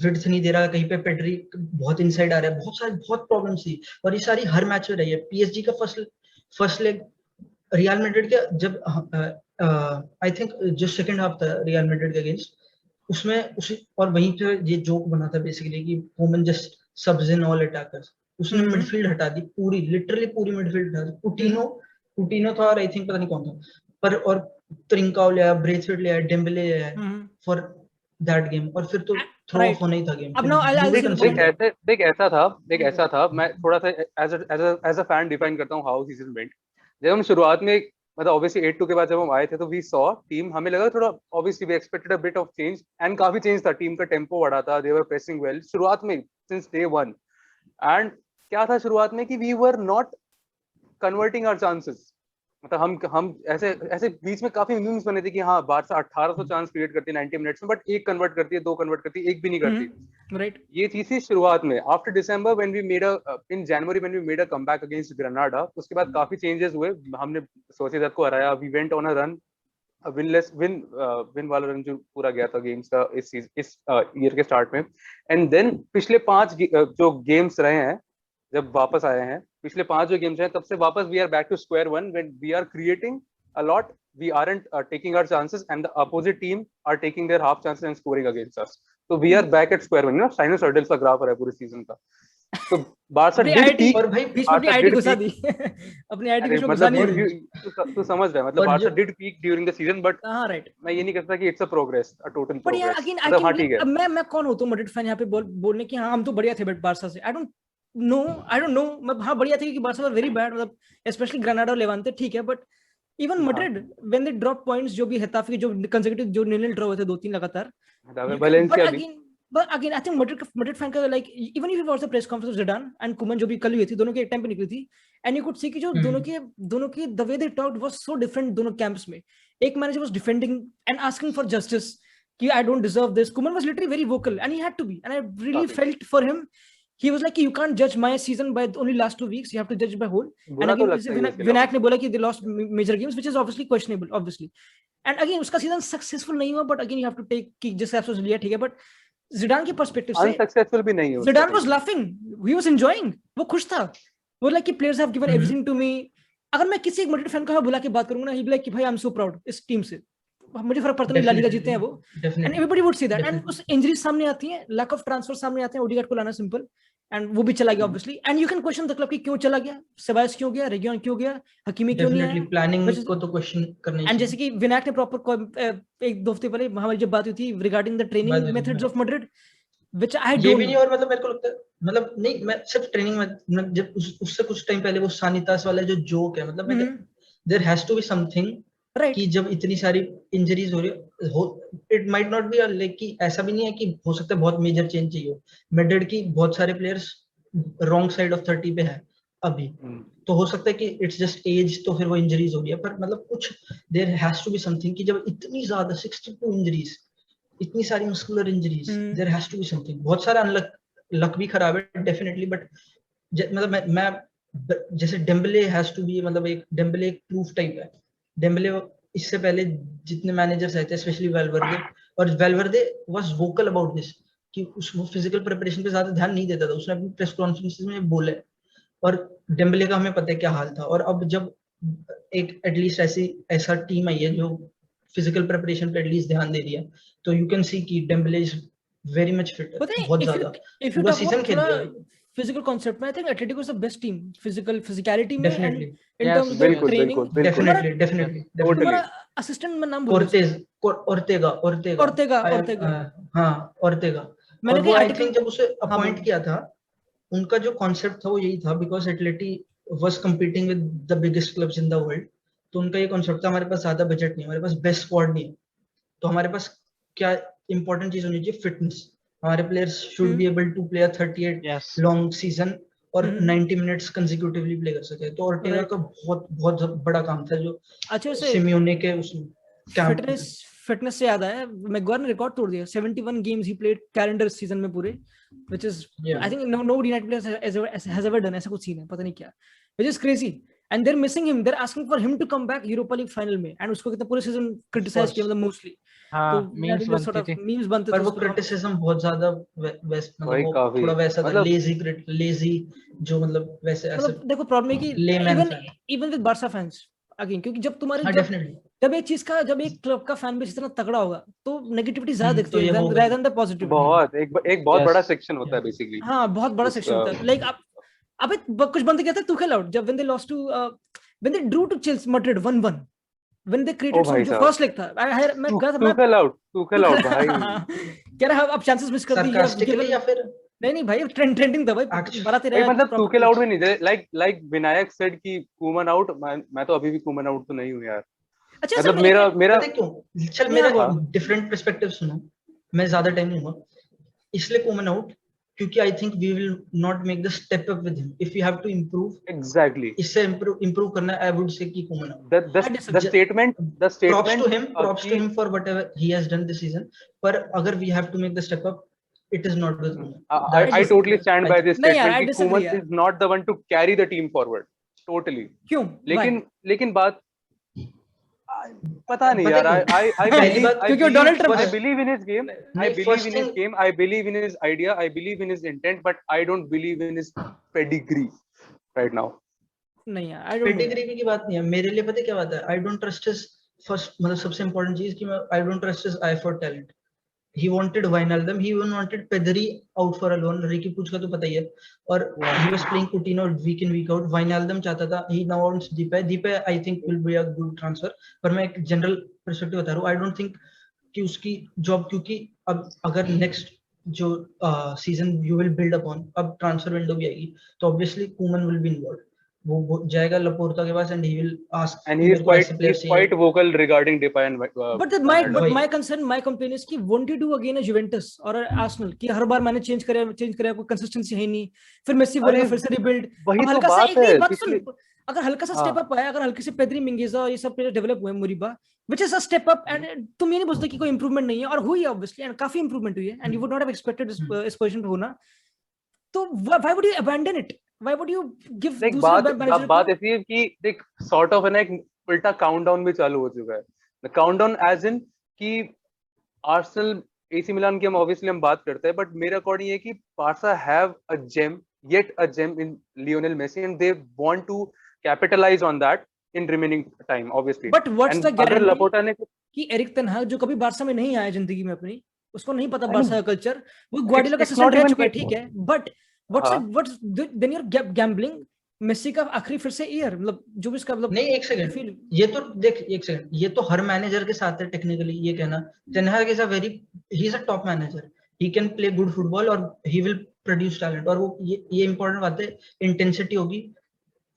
विड्थ नहीं दे रहा, कहीं पे पेड्री बहुत इनसाइड आ रहा है, बहुत प्रॉब्लम्स थी, और ये सारी हर मैच में रही है। पीएसजी का फर्स्ट लेग रियल मैड्रिड के जब आई थिंक जो सेकंड हाफ था रियल मैड्रिड के अगेंस्ट, उसमें और वहीं पे ये जोक बना था बेसिकली कि women just subs in all attackers, उसने मिडफील्ड हटा दी पूरी, लिटरली पूरी मिडफील्ड हटा दी। कुटिनो था और आई थिंक पता नहीं कौन था, पर और त्रिंकाओ ले आया, ब्रेथवेट ले आया, डेम्बले ले आया फॉर दैट गेम, और फिर तो थ्रो ऑफ होना ही था गेम। देख ऐसा था, मैं थोड़ा सा एज अ फैन डिफाइन करता हूं हाउ सीजन वेंट। जब हम शुरुआत में, मतलब ऑब्वियसली 8-2 के बाद जब हम आए थे, तो वी सॉ टीम, हमें लगा थोड़ा, obviously we expected a bit of change, and काफी चेंज था, टीम का टेम्पो बढ़ा था, दे वर प्रेसिंग वेल शुरुआत में सिंस डे 1। एंड क्या था शुरुआत में कि we were not converting our chances, मतलब हम ऐसे बीच में काफी मीम्स बने थे कि हाँ बारसा 1800 चांस क्रिएट करती है 90 मिनट्स में, बट एक कन्वर्ट करती है, 2 कन्वर्ट करती है, एक भी नहीं करती, राइट। ये चीज थी शुरुआत में। After December when we made in January when we made a comeback against Granada, उसके बाद काफी चेंजेस हुए, हमने सोसिएदाद को हराया, we went on a run, win वाला रन जो पूरा गया था गेम्स का इस ईयर के स्टार्ट में। एंड देन पिछले 5 जो गेम्स रहे हैं, जब वापस आए हैं पिछले 5 जो गेम्स हैं, तब से वापस we are back to square one, when we are creating a lot, we aren't taking our chances, and the opposite team are taking their half chances and scoring against us. तो we are back at square one, sinusoidal का graph है पूरे season का। तो Barça did peak, और भाई बीच में ID घुसा दी अपनी आईडी को घुसा नहीं, तू समझ रहा है, मतलब Barça did peak during the season, but हां राइट, मैं ये नहीं कहता कि it's a progress, a total progress. यार अगेन हां ठीक है, अब मैं कौन होता हूं मैड्रिड फैन यहाँ पे बोलने की हाँ हम तो बढ़िया थे बट बारसा से, आई डोंट नो मैं हाँ बढ़िया थे क्योंकि बारसा वाज वेरी बैड, मतलब स्पेशली ग्रेनाडा और लेवांते ठीक है, but even Madrid when they drop points, जो भी हेताफे के जो कंसेक्यूटिव जो नील ड्रॉ हुए थे 2-3 लगातार, वैलेंसिया भी, but again I think Madrid fan का like even if you watch the press conference of Zidane and Koeman जो भी कल हुई थी, दोनों के एक टाइम पे निकली थी, and you could see कि जो दोनों के the way they talked was so different दोनों camps में। एक manager was defending and asking for justice कि I don't deserve this, Koeman was literally very vocal and he had to be, and I really felt for him. He was like you can't judge my season by only last 2 weeks, you have to judge by whole। And again Vinayak ने बोला कि they lost major games which is obviously questionable obviously, and again उसका season successful नहीं हुआ, but again you have to take कि जिस हिसाब से लिया ठीक है, but Zidane के पर्सपेक्टिव से अनसक्सेसफुल भी नहीं है, Zidane was laughing, he was enjoying, वो खुश था, वो like कि players have given everything to me। अगर मैं किसी एक मैड्रिड फैन को बुला के बात करूंगा ना, he be like कि भाई I'm so proud इस टीम से, मुझे फर्क पड़ता नहीं ला लीगा जीते हैं वो, and everybody would say that, and उस इंजरीज सामने आती हैं, lack of transfer सामने आते हैं, ओडिगार्ड को लाना सिंपल, एंड वो भी चला गया obviously, and you can question the club कि क्यों चला गया, सेबायस क्यों गया, रेगियन क्यों गया, हकीमी क्यों नहीं आया, प्लानिंग को तो क्वेश्चन करना ही। एंड जैसे कि विनायक ने प्रॉपर 1-2 हफ्ते पहले हमारी जब बात हुई थी regarding the training methods of Madrid, which I don't, ये भी नहीं, और मतलब मेरे को लगता है, मतलब नहीं मैं सिर्फ ट्रेनिंग में जब उससे कुछ टाइम पहले वो सानितास वाला जो जोक है, मतलब मैं there has to be something right कि जब इतनी सारी इंजरीज हो रही हो, it might not be like कि ऐसा भी नहीं है कि हो सकता है बहुत मेजर चेंज चाहिए हो। मैड्रिड की बहुत सारे प्लेयर्स रॉन्ग साइड ऑफ 30 पे है अभी, तो हो सकता है कि इट्स जस्ट एज, तो फिर वो इंजरीज हो रही है, पर मतलब कुछ there has to be something कि जब इतनी ज्यादा 62 इंजरीज, इतनी सारी muscular injuries, there has to be something. बहुत सारा अनलक, लक भी खराब है डेफिनेटली, बट मतलब मैं जैसे डेम्बले हैज टू बी, मतलब एक डेम्बले एक प्रूफ टाइप है। डेम्बले इससे पहले जितने मैनेजर्स आए थे, स्पेशली वेलवर्दे, और वेलवर्दे वाज वोकल अबाउट दिस कि वो फिजिकल प्रिपरेशन पे ज्यादा ध्यान नहीं देता था, उसने अपनी प्रेस कॉन्फ्रेंसेस में बोला। और डेम्बले का हमें पता है क्या हाल था, और अब जब एक एटलीस्ट ऐसा टीम आई है जो फिजिकल प्रिपरेशन पे एटलीस्ट ध्यान दे रही है, तो यू कैन सी कि Dembele is very much fit, बहुत ज्यादा पूरा सीजन खेल रहा है। physical concept में I think Atletico is the best team physicality में, and Definitely. in Yes, terms of the बिल्कुल training. बिल्कुल बिल्कुल Definitely, definitely, definitely. तुम्हारा assistant में नाम भूल गया ओर्तेगा Ortega हाँ, ओर्तेगा। मैंने और वो कहीं आई article थिंक जब उसे हाँ अपॉइंट किया था, उनका जो कॉन्सेप्ट था वो यही था, because Atleti was competing with the biggest clubs in the world. तो उनका ये कॉन्सेप्ट था, हमारे पास ज्यादा बजट नहीं है, हमारे पास बेस्ट स्क्वाड नहीं है, तो हमारे पास क्या इंपॉर्टेंट चीज होनी चाहिए, फिटनेस। हमारे players should be able to play 38 yes. Long season और 90 मिनट्स कंसेक्यूटिवली प्ले कर सके। तो ओर्टेगा का बहुत बहुत बड़ा काम था, जो अच्छे से सिमियोने के उसमें फिटनेस से याद आया, मैगवायर ने रिकॉर्ड तोड़ दिया। 71 games he played calendar season में पूरे, which is I think no United player has ever done, ऐसा कुछ सीन है पता नहीं क्या, which is crazy. And they are missing him, they are asking for him to come back Europa League final में, एंड उसको कितना पूरे सीजन क्रिटिसाइज किया, मतलब मोस्टली तो मीम्स बनती थी, मीम्स बनते थे, पर वो क्रिटिसिज्म बहुत ज्यादा मतलब वो थोड़ा वैसा था, लेजी जो मतलब वैसे ऐसे। मतलब देखो प्रॉब्लम है कि even with Barca fans again, क्योंकि जब तुम्हारे जब एक क्लब का फैन बेस इतना तगड़ा होगा तो नेगेटिविटी ज्यादा दिखती है rather than the positivity। बहुत एक बहुत बड़ा सेक्शन होता है बेसिकली। हाँ, बहुत बड़ा सेक्शन होता है। लाइक अबे कुछ बंदे कहते हैं तुखेल आउट, जब when they lost to when they drew to Chelsea Madrid 1-1, when they created some जो फर्स्ट लेग था, मैं गया था, तुखेल आउट भाई कह रहा अब चांसेस मिस कर दी या फिर नहीं भाई, ट्रेंडिंग था भाई, बराते रहा मतलब तुखेल आउट भी नहीं, लाइक विनायक सेड कि कूमन आउट, मैं तो अभी भी कूमन आउट तो नहीं हूं यार। अच्छा मतलब मेरा क्यों, चल मेरा डिफरेंट पर्सपेक्टिव सुनो, मैं ज्यादा टाइम नहीं हुआ इसलिए कूमन आउट, क्योंकि I think we will not make the step up with him if we have to improve. Exactly, इससे इंप्रूव करना है, आई वुड से कि Koeman out. the statement props to him for whatever he has done this season, पर अगर we have to make the step up, it is not with Koeman. I totally stand by this statement कि Koeman is not the one to carry the team forward, totally। क्यों? लेकिन बात पता नहीं यार, I believe in his game, I believe in his idea, I believe in his intent, but I don't believe in his pedigree right now। नहीं यार, I don't pedigree की बात नहीं है मेरे लिए, पता है क्या बात है, I don't trust his first, मतलब सबसे इंपॉर्टेंट चीज कि मैं I don't trust his I for talent. he wanted Wijnaldum, he even wanted Pedri out for a loan, Ricky Puig का तो पता ही है, और he was playing Coutinho week in week out। Wijnaldum चाहता था, he now wants Depay I think will be a good transfer, पर मैं एक जनरल पर्सपेक्टिव बता रहा हूँ, I don't think कि उसकी जॉब, क्योंकि अब अगर नेक्स्ट जो season you will build upon, अब ट्रांसफर विंडो भी आएगी, तो obviously Koeman will be involved, वो जाएगा लपोर्ता के पास, and he will ask, and he is quite vocal regarding Depay and but my concern, my complaint is कि won't you do again a Juventus or a Arsenal कि हर बार मैंने change करा कोई consistency है नहीं, फिर मेसी बोलेगा फिर से रिबिल्ड। वही तो बात है, अगर हल्का सा स्टेप अप आया, अगर हल्के से पेद्री मिंगेजा और ये सब प्लेयर डेवलप हुए, मुरीबा which is a step up, and तुम ये नहीं बोलते कि कोई इंप्रूवमेंट नहीं है, और हुई है ऑब्वियसली, एंड काफी इंप्रूवमेंट हुई है, and you would not have expected इस पोजीशन पे होना, तो why would you abandon it, why would you give बात ऐसी है कि देख सॉर्ट ऑफ है ना, एक उल्टा काउंटडाउन भी चालू हो चुका है। द काउंटडाउन एज इन कि आर्सेनल एसी मिलान की हम ऑब्वियसली बात करते हैं, बट मेरे अकॉर्डिंग ये कि Barca have a gem, yet a gem in Lionel Messi, and they want to capitalise on that in remaining time obviously. But what's the guarantee कि Erik ten Hag जो कभी Barca में नहीं आया जिंदगी में अपनी, उसको नहीं पता बार्सा का कल्चर, वो ग्वार्डियोला का असिस्टेंट रह चुका है, ठीक है, but what's then you are gambling Messi का आखिरी फिर से ईयर, मतलब जो भी इसका मतलब नहीं, एक सेकंड, ये तो देख, एक सेकंड, ये तो हर मैनेजर के साथ है टेक्निकली, ये कहना टेन हाग is a very, he is a top manager, he can play good football और ही विल प्रोड्यूस टैलेंट, और वो ये इंपॉर्टेंट बात है, इंटेंसिटी होगी,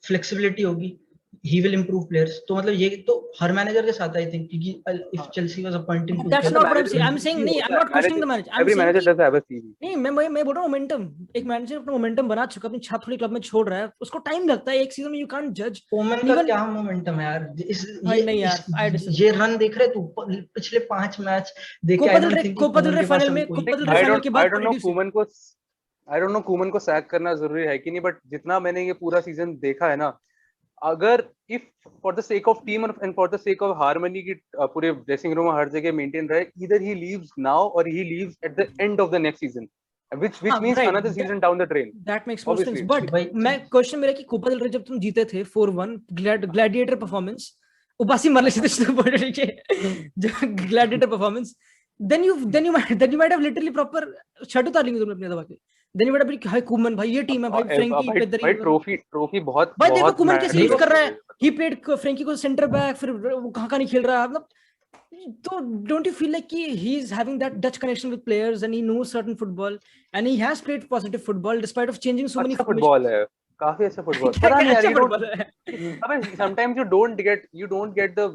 फ्लेक्सिबिलिटी होगी, he will improve players. तो मतलब ये तो हर मैनेजर के साथ आई थिंक, क्योंकि if Chelsea was appointing That's not what I'm saying. I'm saying नहीं, I'm not questioning the manager. I'm Every saying manager कि does have a CV. नहीं, मैं बोल रहा हूँ मोमेंटम. एक मैनेजर अपना मोमेंटम बना चुका, अपनी छाप थोड़ी क्लब में छोड़ रहा है, उसको टाइम लगता है. एक सीजन में you can't judge. ओमन का क्या मोमेंटम है यार, नहीं यार, ये रन देख रहे तू, पिछले 5 मैच देख के, I don't think कोपा दिल रहे फाइनल में, कोपा दिल रहे फाइनल के बाद I don't know कुमन को सैक करना जरूरी है कि नहीं, बट जितना मैंने ये पूरा सीजन देखा है ना, अगर if for the sake of team and for the sake of harmony की पूरे ड्रेसिंग रूम हर जगह मेंटेन रहे, either he leaves now or he leaves at the end of the next season, which means another season down the drain. That makes more sense. But मैं question मेरा कि Copa दिल रहे जब तुम जीते थे 4-1 ग्लैडिएटर परफॉर्मेंस, उबासी मार लेते थे gladiator performance, then you might have literally proper shirt उतार लेंगे तुमने अपने दबा के. Then you would have been, hi Koeman भाई, ये टीम है भाई, फ्रैंकी पेदरी भाई, ट्रॉफी बहुत भाई देखो कुमन कैसे लीड कर रहा है. ही प्लेड फ्रैंकी को सेंटर बैक, फिर वो कहां का नहीं खेल रहा, मतलब तो डोंट यू फील लाइक कि he is having that Dutch connection with players and he knows certain football and he has played positive football despite of changing so many. Football है, काफी अच्छा फुटबॉल. पता नहीं यार, अबे sometimes you don't get the,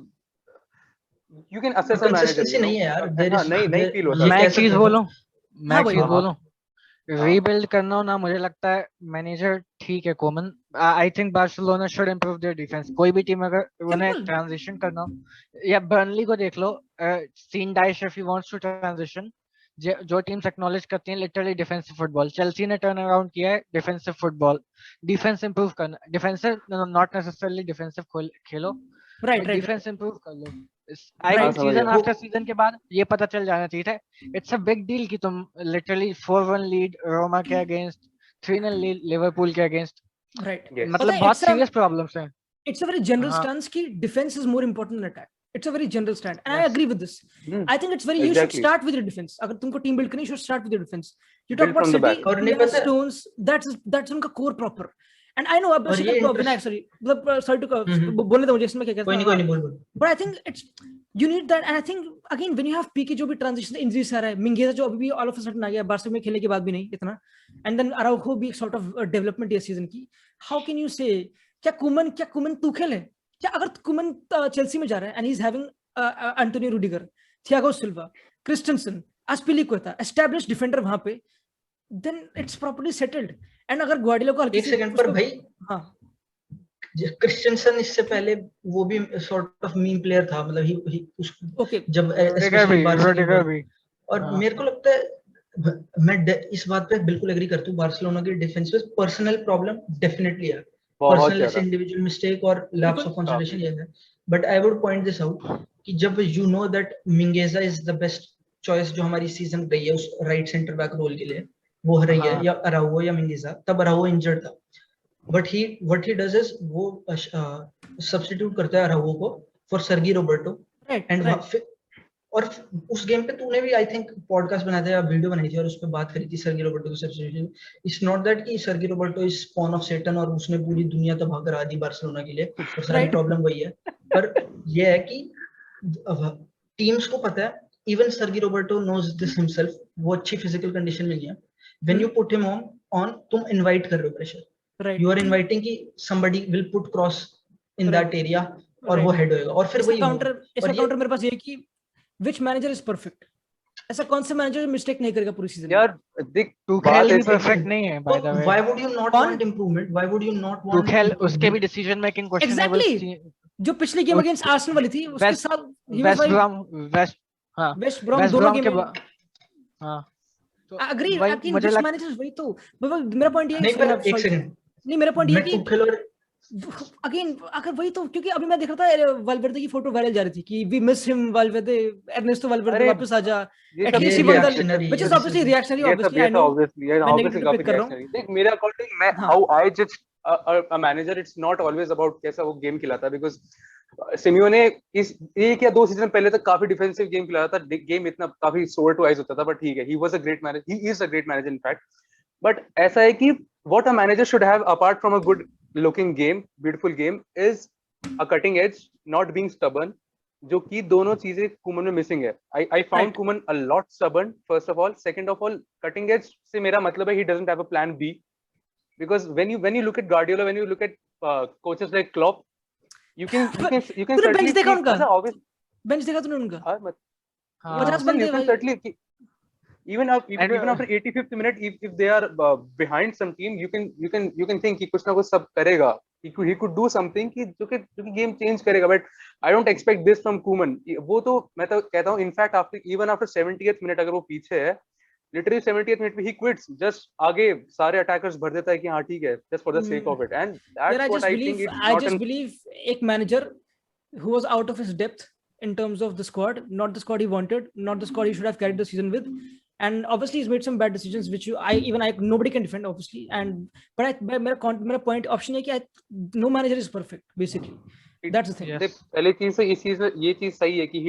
you can assess a manager नहीं है यार, नहीं फील होता. मैं एक चीज बोलूं, रीबिल्ड करना ना, मुझे लगता है मैनेजर ठीक है Koeman. I think Barcelona should improve their defence. कोई भी टीम अगर उन्हें ट्रांजिशन करना हो, या बर्नली को देख लो, Sean Dyche if he wants to transition, जो टीम्स एक्नॉलेज करती हैं लिटरली डिफेंसिव फुटबॉल. चेल्सी ने टर्न अराउंड किया है डिफेंसिव फुटबॉल. डिफेंस इंप्रूव करना, डिफेंसिव नॉट नेसेसरली डिफेंसिव खेलो, राइट, डिफेंस इंप्रूव कर लो. I think season after season के बाद ये पता चल जाना चाहिए था. इट्स अ बिग डील कि तुम लिटरली 4-1 लीड रोमा के अगेंस्ट, 3-0 लीड लिवरपूल के अगेंस्ट, राइट. मतलब बहुत सीरियस प्रॉब्लम्स हैं. It's a very general stance कि defence is more important than attack. It's a very general stand, and I agree with this. I think it's very you should start with your defense. अगर तुमको team build करनी, you should start with your defense. You talk about City, Stones, that's उनका core proper. And I know अब sorry to बोलने दो मुझे इसमें क्या कहता हूँ, but I think it's you need that, and I think again when you have PK जो भी transition injuries आ रहा है, मिंगेजा जो अभी भी all of a sudden आ गया बार्सा में खेलने के बाद भी नहीं इतना, and then Araujo भी sort of development ये season की, how can you say क्या कुमन तू खेले क्या? अगर कुमन चेल्सी में जा रहा है and he's having Antonio Rudiger, Thiago Silva, Christensen, Azpilicueta, established defender वहां पे, then it's properly settled. And अगर ग्वार्डियोला को एक सेकंड पर भाई, हाँ, क्रिस्टेंसन इससे पहले वो भी सॉर्ट ऑफ मीम प्लेयर था, मतलब ही ओके जब और मेरे को लगता है, मैं इस बात पे बिल्कुल एग्री करता हूँ, बार्सिलोना की डिफेंस में पर्सनल प्रॉब्लम डेफिनेटली है, पर्सनल इंडिविजुअल मिस्टेक और लैप्स ऑफ कंसंट्रेशन ये है. But I would point this out कि जब you know that Mingueza is the best choice जो हमारी सीजन रही है उस राइट सेंटर बैक रोल के लिए, वो रही है, या अराउगो या मिंगेजा, तब अराउगो इंजर्ड था, but what he does is वो सब्स्टिट्यूट करता है अराउगो को फॉर सर्गी रोबर्टो. एंड और उस गेम पे तूने भी आई थिंक पॉडकास्ट बनाया था या वीडियो बनाई थी और उस पे बात करी थी सर्गी रोबर्टो की सब्स्टिट्यूशन. इट्स नॉट दैट कि Sergi Roberto is spawn of Satan और उसने पूरी दुनिया तबाह करा दी बार्सिलोना के लिए, और सारी प्रॉब्लम वही है. पर ये है कि टीम्स को पता है, even Sergi Roberto knows this himself, वो अच्छी फिजिकल कंडीशन में नहीं है. When you put him on तुम इनवाइट कर रहे हो प्रेशर, यू आर इनवाइटिंग कि somebody will put cross in that area और वो हेड होएगा, और फिर वही काउंटर मेरे पास ये कि which manager is perfect, ऐसा कौन सा मैनेजर मिस्टेक नहीं करेगा पूरी सीजन यार. देख टुखेल भी परफेक्ट नहीं है by the way. Why would you not want improvement? Why would you not want टुखेल, उसके भी डिसीजन मेकिंग क्वेश्चनेबल थी. जो पिछली गेम अगेंस्ट आर्सेनल वाली थी उसके साथ वेस्ट ब्रॉम दोनों गेम में, हां तो अग्री. मुझे मैनेजर्स वही तो मेरा पॉइंट ये है. एक सेकंड नहीं, मेरा पॉइंट ये कि टुखेल और अगेन अगर वही तो, क्योंकि अभी मैं देख रहा था वाल्वेर्दे की फोटो वायरल जा रही थी कि we miss him Valverde, Ernesto Valverde वापस आ जा, एटलीस्ट ही बंदा, which is obviously reactionary, obviously I know, obviously कर रहा हूं. देख मेरे अकॉर्डिंग, मैं हाउ आई जज a manager, it's not always about कैसा वो गेम खिलाता है, बिकॉज़ सिमियोने इस एक या दो सीजन पहले तक काफी डिफेंसिव गेम खिलाता था, गेम इतना काफी सोर टू आइज होता था, बट ठीक है, he was a great manager, he is a great manager in fact. But ऐसा है कि what a manager should have apart from a good looking game, beautiful game, is a cutting edge, not being stubborn, जो कि दोनों चीजें Koeman में missing है. I found Kuman a lot stubborn, first of all. Second of all, cutting edge से मेरा मतलब है he doesn't have a plan B, because when you look at Guardiola, when you look at coaches like Klopp, you can तूने certainly bench देखा keep, उनका? मतलब obvious, bench देखा तूने उनका? हाँ, 50 still बंदे you can भाई। certainly keep, even after 85th minute, if they are behind some team, you can think कि कुछ ना कुछ सब करेगा, he could do something कि जो कि गेम चेंज करेगा, but I don't expect this from Koeman. वो तो मैं तो कहता हूँ, इनफैक्ट after 70th minute अगर वो पीछे है, लिटरली 70th मिनट में ही क्विट्स, जस्ट आगे सारे अटैकर्स भर देता है कि हाँ ठीक है, just for the sake of it, and that's what I think it's not just believe एक manager who was out of his depth in terms of the squad, not the squad he wanted, not the squad he should have carried the season with, and obviously he's made some bad decisions which nobody can defend obviously, and but मेरा point option है कि no manager is perfect basically, that's the thing. Yes. पहले चीज से इस चीज में ये चीज सही है कि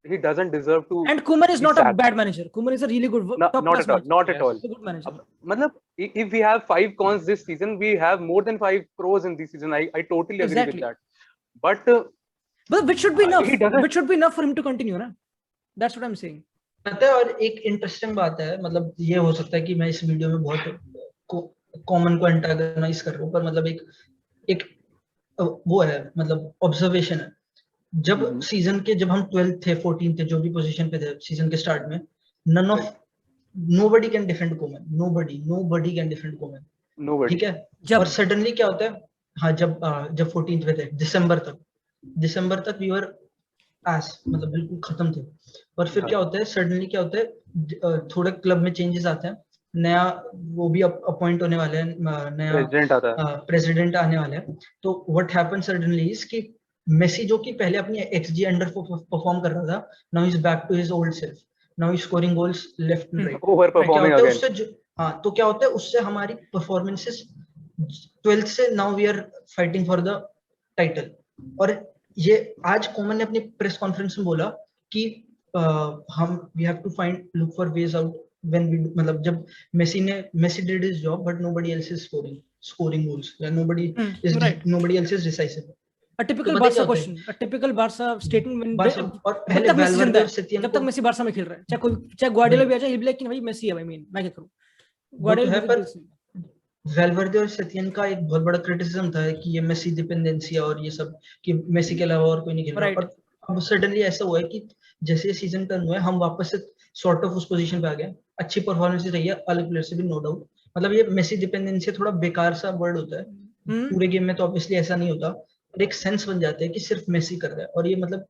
he doesn't deserve to, and Koeman is not a bad manager. Koeman is a really good top class manager. Not at all. He's a good manager. मतलब if we have 5 cons this season, we have more than 5 pros in this season. I totally agree with that, but which should be enough, which should be enough for him to continue, na? That's what I'm saying. पता है, और एक interesting बात है, मतलब ये हो सकता है कि मैं इस वीडियो में बहुत कॉमन को एंटागोनाइज कर रहा हूँ, पर मतलब एक वो है, मतलब ऑब्जर्वेशन है, जब सीजन के जब हम 12th थे 14th थे, जो भी पोजीशन पे थे सीजन के स्टार्ट में, nobody can defend Koeman, nobody can defend Koeman, ठीक है? और सडनली क्या होता है, हाँ, जब 14th पे थे, दिसंबर तक वी वर मतलब बिल्कुल खत्म थे, और फिर क्या होता है, सडनली क्या होता है, थोड़े क्लब में चेंजेस आते हैं, नया वो भी अपॉइंट होने वाले हैं, नया प्रेसिडेंट आने वाला है, तो व्हाट हैपेंस सडनली इज कि मेसी जो कि पहले अपनी XG अंडर परफॉर्म कर रहा था, now is back to his old self, now is scoring goals left and right, overperforming again. उससे हाँ, तो क्या होता है, उससे हमारी परफॉर्मेंसेस 12th से now we are fighting for the title. और ये आज कोमन ने अपनी प्रेस कॉन्फ्रेंस में बोला कि हम we have to find look for ways out when we, मतलब जब Messi did his job but nobody else is scoring goals, nobody else is decisive. A typical Barca question, a typical Barca statement. और पहले Valverde और Setién, जब तक Messi Barca में खेल रहा है, चाहे ग्वार्डियोला भी आ जाए, he'll be like कि भाई मेसी है, I mean मैं क्या करूं, ग्वार्डियोला भी। वेलवर्डे और सेटियन का एक बहुत बड़ा क्रिटिसिज्म था कि ये मेसी डिपेंडेंसी है और ये सब, कि मेसी के अलावा और कोई नहीं खेल रहा, पर अब सडनली ऐसा हुआ है कि जैसे सीजन टर्न हुआ है, हम वापस से सॉर्ट ऑफ उस पोजीशन पे आ गए, अच्छी परफॉर्मेंस रही है अलग प्लेयर से भी, नो डाउट। मतलब ये मेसी डिपेंडेंसी थोड़ा बेकार सा वर्ड होता है, पूरे गेम में तो ऑब्वियसली ऐसा नहीं होता, पर एक सेंस बन जाता है कि सिर्फ मेसी कर रहा है, और ये मतलब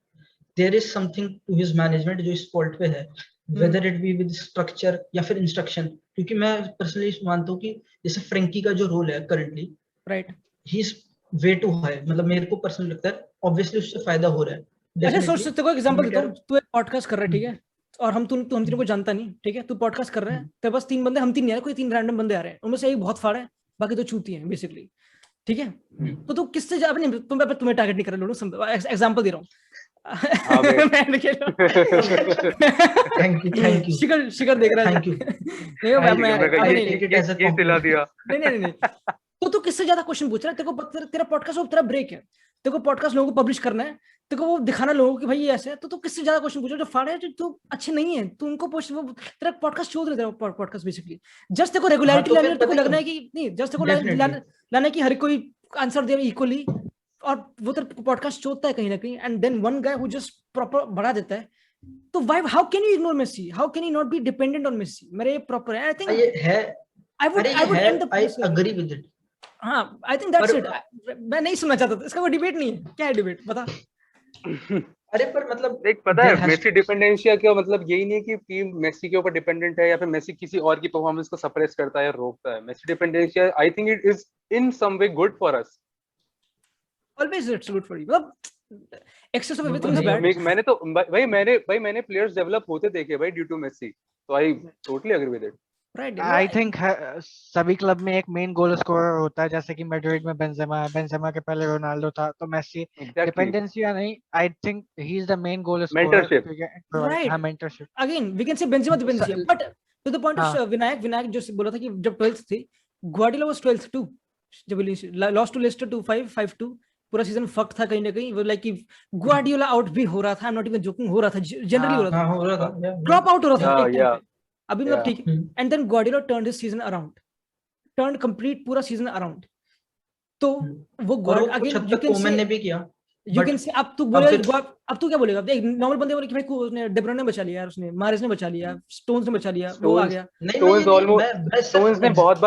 there is something to his management जो इस फॉल्ट पे है, whether it be with structure या फिर इंस्ट्रक्शन। क्योंकि मैं पर्सनली मानता हूँ कि जैसे फ्रेंकी का जो रोल है currently, right, he is way too high, मतलब मेरे को पर्सनली लगता है ऑब्वियसली उससे फायदा हो रहा है। अच्छा सोच सकते हो, एग्जांपल देता हूँ, तू एक पॉडकास्ट कर रहा है, ठीक है, और हम तीनों को जानता नहीं, ठीक है, तू पॉडकास्ट कर रहा है, तेरे पास 3 बंदे, हम 3 नहीं आ रहे, कोई 3 रैंडम बंदे आ रहे हैं, उनमें से एक बहुत फाड़ है, बाकी तो चूती हैं बेसिकली, ठीक है, तो तू किससे जा, नहीं तुम्हें टारगेट नहीं कर रहा, लोगों एग्जांपल दे रहा हूँ। थैंक यू शिखर देख रहा है, थैंक यू, नहीं, तो तू किससे ज्यादा क्वेश्चन पूछ रहा है, तेरे को तेरा पॉडकास्ट हो, तेरा ब्रेक है, तेरे को पॉडकास्ट लोगों को पब्लिश करना है, तेरे को वो दिखाना लोगों को कि भाई ये ऐसे है, तो तू किससे ज्यादा क्वेश्चन पूछ रहा है, जो फाड़े हैं, जो अच्छे नहीं है, तू उनको पूछ, वो तेरा पॉडकास्ट शोध रहे, तेरा पॉडकास्ट बेसिकली जस्ट तेरे को रेगुलरिटी लाने, तेरे को लगना है कि नहीं, जस्ट तेरे को लाना है कि हर कोई आंसर दे इक्वली, और वो तेरा पॉडकास्ट चोदता है कहीं ना कहीं, and then one guy who just proper बढ़ा देता है, तो why, how can you ignore Messi, how can you not be dependent on Messi? मेरे ये प्रॉपर है, I think I would and I agree with it. हाँ, I think that's it. मैं नहीं सुनना चाहता था, इसका कोई डिबेट नहीं है, क्या है डिबेट बता। अरे पर मतलब देख, पता है मेसी डिपेंडेंसी क्या मतलब, यही नहीं कि टीम मेसी के ऊपर डिपेंडेंट है या फिर मेसी किसी और की परफॉर्मेंस को सप्रेस करता है या रोकता है। Messi dependency, I think it is in some way good for us, always it's good for you, मतलब excess of everything is bad. मैंने तो मैंने प्लेयर्स डेवलप होते देखे भाई ड्यू टू मेसी, तो I totally agree with it. Right. I think सभी club में एक मेन गोल स्कोरर होता है, जैसे कि मैड्रिड में बेंजेमा के पहले रोनाल्डो था, तो मेसी डिपेंडेंसी या नहीं, I think he is the main goal scorer. Right, mentorship again we can say Benzema dependency, but to the point of Vinayak जो बोला था कि जब 12th थी, ग्वार्डियोला वाज 12th टू, जब लॉस्ट टू लेस्टर 2-5 पूरा सीजन फक था कहीं ना कहीं, वो लाइक कि ग्वार्डियोला आउट भी हो रहा था, आई एम नॉट इवन जोकिंग, हो रहा था, जनरली हो रहा था, ड्रॉप आउट हो रहा था अभी, मतलब ठीक है, and then Guardiola turned his season around, turned complete पूरा सीजन अराउंड, तो वो again you can say Koeman ने भी किया, You can say, अब तू क्या बोलेगा? देख नॉर्मल बंदे बोले कि भाई उसने De Bruyne ने बचा लिया यार, उसने मारेस ने बचा लिया, स्टोन्स ने बचा लिया, वो आ गया। स्टोन्स ने बहुत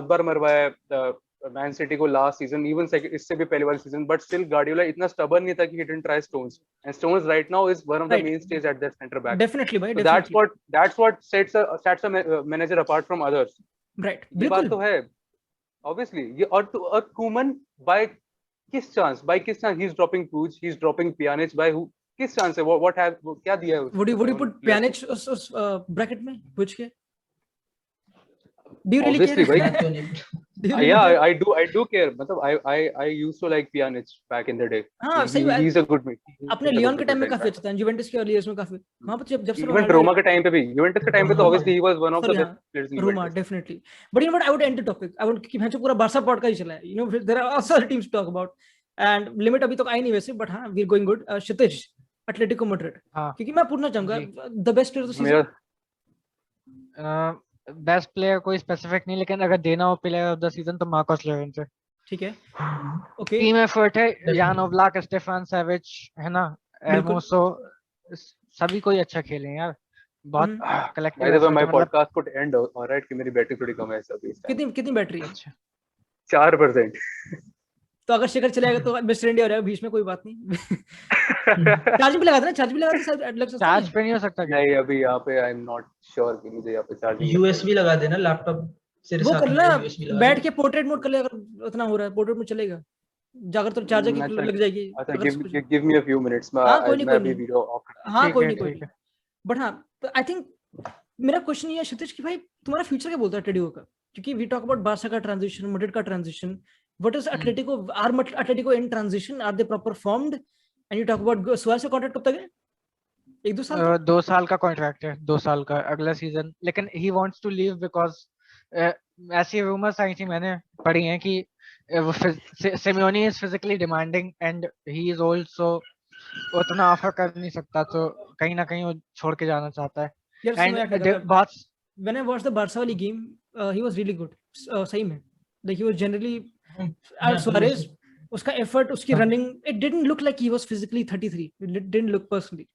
बार मरवाया मैन सिटी को लास्ट सीजन, इवन इससे भी पहले वाले सीजन, बट स्टिल गार्डियोला इतना स्टबर्न नहीं था कि he didn't try Stones, and Stones right now is one of the mainstays at that center back. Definitely भाई, so that's what sets a manager apart from others. Right, ये बात तो है obviously. ये और Koeman by किस chance he's dropping Puig, he's dropping Pjanic, by who, किस chance है? what have क्या दिया है? Would you put Pjanic उस bracket में Puig के? Do you really care? Yeah, I do care. मतलब I used to like Pjanic back in the day. हाँ सही बात. He's a good mate. अपने लियोन के टाइम में काफी अच्छा था, यूवेंटस के अर्ली इयर्स में काफी. वहाँ पर जब से इवन रोमा के टाइम पे भी, यूवेंटस के टाइम पे तो obviously he was one of the best players in Roma, definitely. But you know what, I would end the topic. I would कि भैंचो पूरा बारसा पॉड का ही चला है. You know there are also other teams to talk about. And limit अभी तक आई नहीं वैसे, but हाँ we're going good. क्षितिज, Atletico Madrid. क्योंकि मैं पूछना चाहूँगा the best player of the season. Best player कोई स्पेसिफिक नहीं, लेकिन अगर देना हो प्लेयर ऑफ द सीजन तो मार्कोस लोरेंस है. ठीक है, ओके. टीम एफर्ट है, यान ओब्लाक, स्टेफान सेविच है ना, एर्मोसो, सभी कोई अच्छा खेले यार, बहुत collective. By the way my podcast could and alright कि मेरी बैटरी थोड़ी कम है इस अभी. कितनी बैटरी है? 4%. तो अगर शिखर चलेगा तो मिस्टर इंडिया हो जाएगा बीच में, कोई बात नहीं. चार्ज भी लगा देना, चार्ज पे नहीं हो सकता क्या? नहीं अभी यहाँ पे आई एम नॉट श्योर कि मुझे यहाँ पे चार्ज. यूएसबी लगा देना लैपटॉप से, वो कर लेना, बैठ के पोर्ट्रेट मोड कर ले. अगर उतना हो रहा है पोर्ट्रेट मोड चलेगा, जाकर तो चार्जर की लग जाएगी. अच्छा give me a few minutes. मैं अभी वीडियो ऑफ. हां कोई नहीं. बट हां आई थिंक मेरा क्वेश्चन ये है क्षितिज कि भाई तुम्हारा फ्यूचर क्या बोलता है एटलेटिको का? क्योंकि वी टॉक अबाउट बार्सा का ट्रांजिशन, मैड्रिड का transition. What is Atletico? Are Atletico in transition? Are they proper formed? And you talk about Suarez का कॉन्ट्रैक्ट कब तक है? 1-2 साल? 2 साल का कॉन्ट्रैक्ट है, 2 साल का, अगला सीजन. लेकिन he wants to leave because ऐसी रूमर्स आई थी, मैंने पढ़ी हैं कि Simeone is physically demanding and he is also उतना ऑफर कर नहीं सकता, तो कहीं ना कहीं वो छोड़ के जाना चाहता है. And when I watched the Barca वाली game, he was really good. सही में, like he was generally Suarez, उसका effort, उसकी running, it didn't look like he was physically 33. It didn't look personally.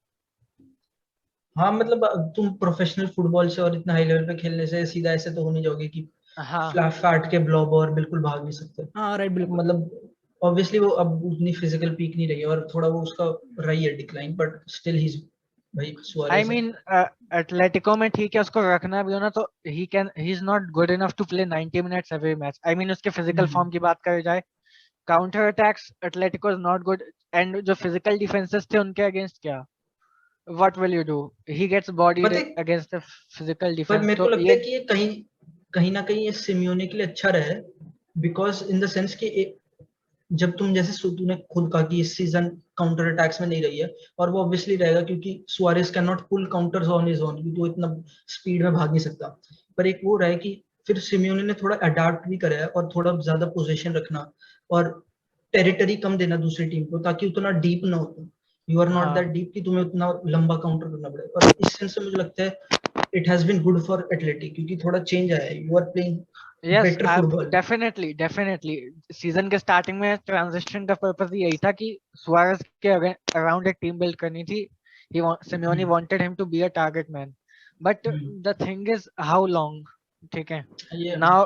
हाँ मतलब तुम प्रोफेशनल फुटबॉल से और इतना हाई लेवल पे खेलने से सीधा ऐसे तो हो नहीं जाओगे कि फ्लैट के ब्लॉब और बिल्कुल भाग नहीं सकते. हाँ राइट, बिल्कुल. मतलब ऑब्वियसली वो अब उतनी फिजिकल पीक नहीं रही है और थोड़ा वो उसका रही है decline, but still he is भाई सुआरेज. आई मीन एटलेटिको में ठीक है, उसको रखना भी हो ना तो he is not good enough to play 90 minutes every match. I mean उसके फिजिकल फॉर्म की बात करी जाए, counter attacks Atletico is not good, and जो फिजिकल डिफेंसेस थे उनके अगेंस्ट क्या, what will you do? He gets bodied against the physical defence. पर मेरे को लगता है कि ये कहीं ना कहीं ये सिमियोने के लिए अच्छा रहा है, बिकॉज इन द सेंस कि जब तुम जैसे तूने खुद कहा कि इस सीजन काउंटर अटैक्स में नहीं रही है, और वो ऑब्वियसली रहेगा क्योंकि Suarez can not pull counters on his own, क्योंकि वो इतना स्पीड में भाग नहीं सकता. पर एक वो रहा कि फिर सिमियोने ने थोड़ा अडाप्ट भी करा है और थोड़ा ज्यादा पोजीशन रखना और टेरिटरी कम देना दूसरी टीम को, ताकि उतना डीप ना हो. You are not that deep कि तुम्हें उतना लंबा काउंटर करना पड़े. और इस सेंस से मुझे लगता है it has been good for Athletic, क्योंकि थोड़ा चेंज आया है. You are playing Yes, definitely. Season के स्टार्टिंग में ट्रांजिशन का पर्पस यही था कि सुआरेज के अराउंड एक टीम बिल्ड करनी थी. Simeone wanted him to be a target man, but the thing is how long? ठीक है, now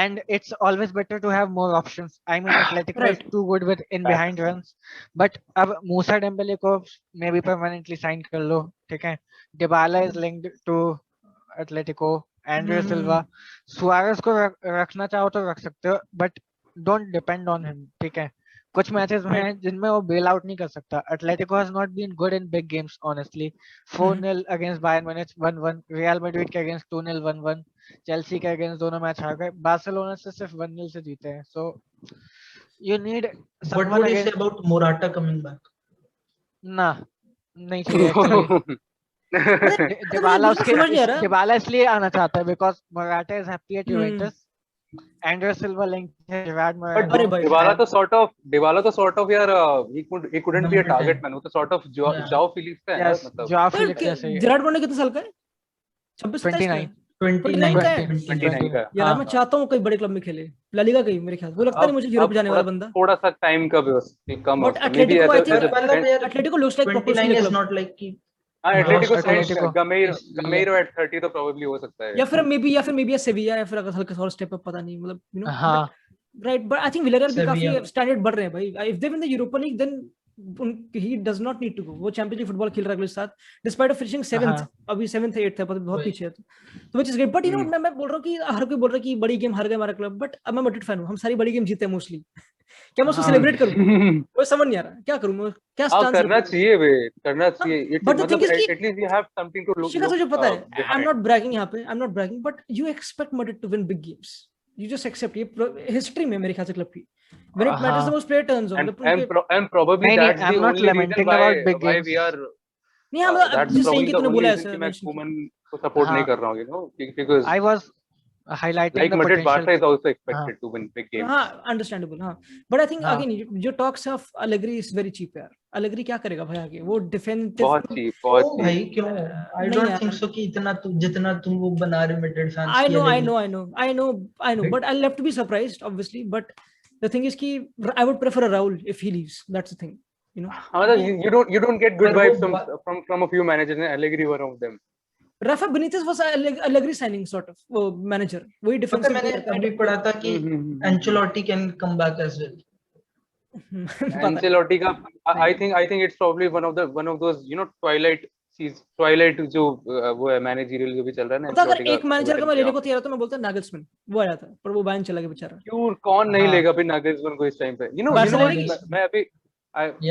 and it's always better to have more options. I mean Atletico is too good with in behind runs, but अब मूसा Dembélé को maybe permanently sign कर लो, ठीक है. Dybala is linked to Atletico. Andre Silva, Suarez को रखना चाहो तो रख सकते हो, but don't depend on him, ठीक है. कुछ मैचेस में हैं जिनमें वो बेल आउट नहीं कर सकता. Atletico has not been good in big games honestly. 4-0 against Bayern Munich 1-1, Real Madrid के अगेंस्ट 2-0 1-1, चेल्सी के अगेंस्ट दोनों मैच हार गए, बार्सिलोना से सिर्फ 1-0 से जीते हैं. So you need someone against about Morata coming back. ना नहीं चाहिए एक्चुअली. Dybala इसलिए आना चाहता है because Morata is happy at Juventus. Andrew Silva linked है Gerard Moreno. Dybala तो sort of यार he couldn't be a target man. वो तो sort of Joao Felix का है मतलब. Joao Felix जैसे. Gerard Moreno कितने साल का है? 26-27. 29 का है? 29 का। यार मैं चाहता हूँ कोई बड़े क्लब में खेले, ला लीगा कहीं, मेरे ख्याल वो लगता नहीं मुझे यूरोप जाने वाला बंदा। थोड़ा सा टाइम का भी कम बट हो, maybe Atletico I as think Atletico looks like proper 29 is club, not like कि एटलेटिको Atletico. गमेiro एट 30 तो प्रोबेबली हो सकता है, या फिर मे बी सेविया, या फिर अगर हल्का सा और स्टेप अप, पता नहीं, मतलब यू नो हाँ right. But I think Villarreal भी काफी Sevilla. स्टैंडर्ड बढ़ रहे हैं भाई। If they win the Europa League then he does not need to go, वो चैंपियंस लीग फुटबॉल खेल रहा है अगले साथ, डिस्पाइट ऑफ फिनिशिंग 7th, अभी 7th 8th है, बहुत वही। पीछे है, तो which is great. But you know मैं बोल रहा हूँ कि हर कोई बोल रहा है कि बड़ी गेम हार गया हमारा क्लब, बट अब मैं मैड्रिड फैन हूँ, हम सारी बड़ी गेम जीते हैं मोस्टली। क्या मैं उसको सेलिब्रेट करूँ? वो समझ नहीं आ रहा क्या करूँ मैं, क्या हाँ स्टांस करना चाहिए वे, करना चाहिए, but the thing is कि at least you have something to look. Shikha तुझे पता है, आई एम नॉट ब्रैगिंग यहाँ पे, I am not bragging, but you expect Madrid to win big games, you just accept, ये हिस्ट्री में मेरे ख्याल से क्लब की when it matters the most player turns on, and probably that's the I'm not only reason lamenting about big why games. we are नहीं हम that's just saying probably कि the तूने only बोला reason ऐसा कि मैं mention Koeman को support नहीं कर रहा हूँ, you know, because I was highlighting like the Madrid, potential. Barca is also expected to win big games. हाँ understandable, हाँ but I think हाँ. again जो talks of Allegri is very cheap यार, Allegri क्या करेगा भाई आगे, वो defensive बहुत cheap, बहुत ओ भाई cheap। क्यों? I नहीं don't यार। think so कि इतना जितना तुम वो बना रहे Madrid fans I की know, I Allegri। know, I know, I know, I know, but I'll have to be surprised obviously, but the thing is कि I would prefer a Raul if he leaves, that's the thing, you know। मतलब you don't get good पर वो vibes from a few managers, and Allegri one of them। Rafa Benitez was Allegri signing sort of manager, वही पता defensive मैंने player अभी पढ़ा था कि Ancelotti can come back as well। Ancelotti का I think it's probably one of those, you know, twilight जो वो है मैनेजरियल जो भी चल रहा है ना, पता अगर Ancelotti एक मैनेजर का मैं लेने को तैयार था, मैं बोलता नागल्समैन, वो आया था पर वो बैन चला गया बेचारा। क्यों कौन नहीं हाँ। लेगा फिर नागल्समैन को इस टाइम पे, you know मैं अभी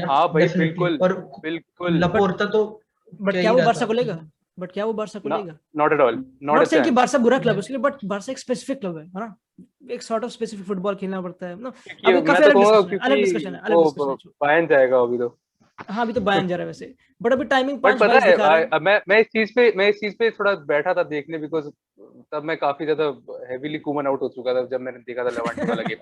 हाँ भाई बिल्कुल बिल्कुल लपोर्टा तो बट क्या वो बार्सा को लेगा, बट क्या वो बार्सा को लेगा? Not at all, not saying कि बार्सा बुरा क्लब है उसके लिए, बट बार्सा एक स्पेसिफिक क्लब है ना, एक सॉर्ट ऑफ स्पेसिफिक फुटबॉल खेलना पड़ता है ना। अब काफी अलग डिस्कशन है वो बायर्न जाएगा अभी तो। हाँ अभी तो बायर्न जा रहा है वैसे, बट अभी टाइमिंग बट पता है मैं इस चीज पे थोड़ा बैठा था देखने, बिकॉज तब मैं काफी ज्यादा हेवीली कूमन आउट हो चुका था जब मैंने देखा था लेवांटे वाला गेम।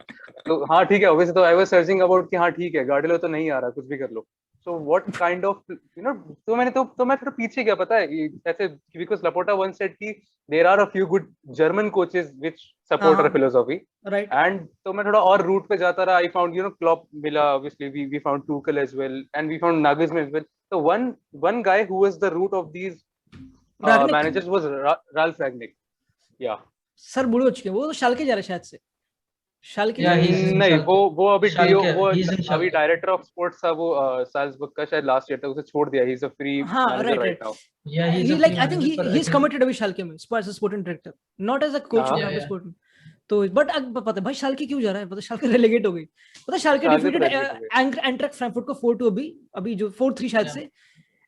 तो हाँ ठीक है, ऑब्वियसली तो आई वाज सर्चिंग अबाउट कि हाँ ठीक है गार्डियोला तो नहीं आ रहा, कुछ भी कर लो, so what kind of you know, तो मैं थोड़ा पीछे गया पता है ऐसे, बिकॉज लपोर्टा वंस सेड कि there are a few good German coaches which support our philosophy, right, and तो मैं थोड़ा और रूट पे जाता रहा। I found you know Klopp मिला, obviously we found Tuchel as well, and we found Nagelsmann as well. So one guy who was the root of these managers was Ralf Rangnick. Yeah. Sir बूढ़े हो चुके हैं, वो तो Schalke जा रहे शायद से, शाल्के नहीं वो अभी अभी डायरेक्टर ऑफ स्पोर्ट्स था वो साल्जबर्ग का, शायद लास्ट ईयर तक उसे छोड़ दिया, ही is a free manager right now. Yeah, he like I think he is committed अभी शाल्के में as a sporting director, not as a coach, not as a sporting। तो बट पता है भाई शाल्के क्यों जा रहा है, पता शाल्के रेलेगेट हो गई, पता शाल्के डिफीटेड एंट्रेक्ट फ्रैंकफर्ट को 4-2 अभी जो 4-3 शायद से,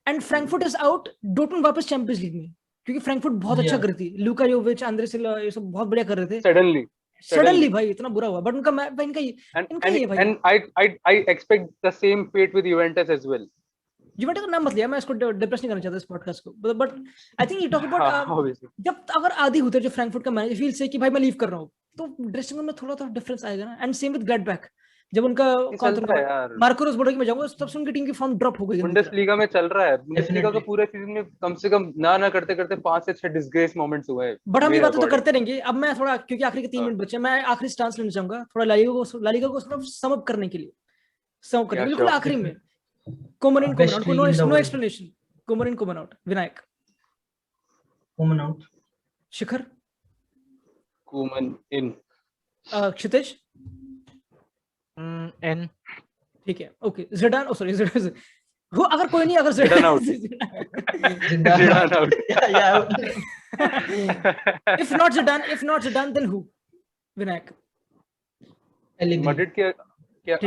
and Frankfurt is out, Dortmund वापस चैंपियंस लीग में, क्योंकि फ्रैंकफर्ट बहुत अच्छा कर रही थी, लूका योविच, आंद्रे सिल्वा ये सब बहुत बढ़िया कर रहे थे, सडनली भाई इतना बुरा हुआ। बट उनका इनका ये भाई, and I expect the same fate with Juventus as well. Juventus का नाम मत लिया, मैं इसको डिप्रेस नहीं करना चाहता इस पॉडकास्ट को, but I think you talk about जब अगर आदि होते जो फ्रैंकफर्ट का मैनेजर फील से कि भाई मैं लीव कर रहा हूं, तो ड्रेसिंग रूम में थोड़ा डिफरेंस आएगा ना। एंड सेम विद ग्लैडबैक, जब उनका मार्को रोस बोला कि मैं जाऊंगा, तब से उनकी टीम की फॉर्म ड्रॉप हो गई। बुंडेसलीगा में चल रहा है, बुंडेसलीगा का पूरे सीजन में कम से कम ना करते 5 से 6 डिसग्रेस मोमेंट्स हुए हैं, बट हम ये बातें तो करते रहेंगे। अब मैं थोड़ा, क्योंकि आखिरी के 3 मिनट बचे, मैं आखिरी स्टांस लेना चाहूंगा थोड़ा लालिगा को सम अप करने के लिए, बिल्कुल आखिरी में Koeman in, no explanation. Koeman out. Vinayak. Koeman out. Shikhar. Koeman in. Kshitij. N. ठीक है, okay. Zidane, oh sorry, Zidane. वो अगर कोई नहीं, अगर Zidane out. Zidane out. Yeah. If not Zidane, then who? Vinayak. Madrid के क्या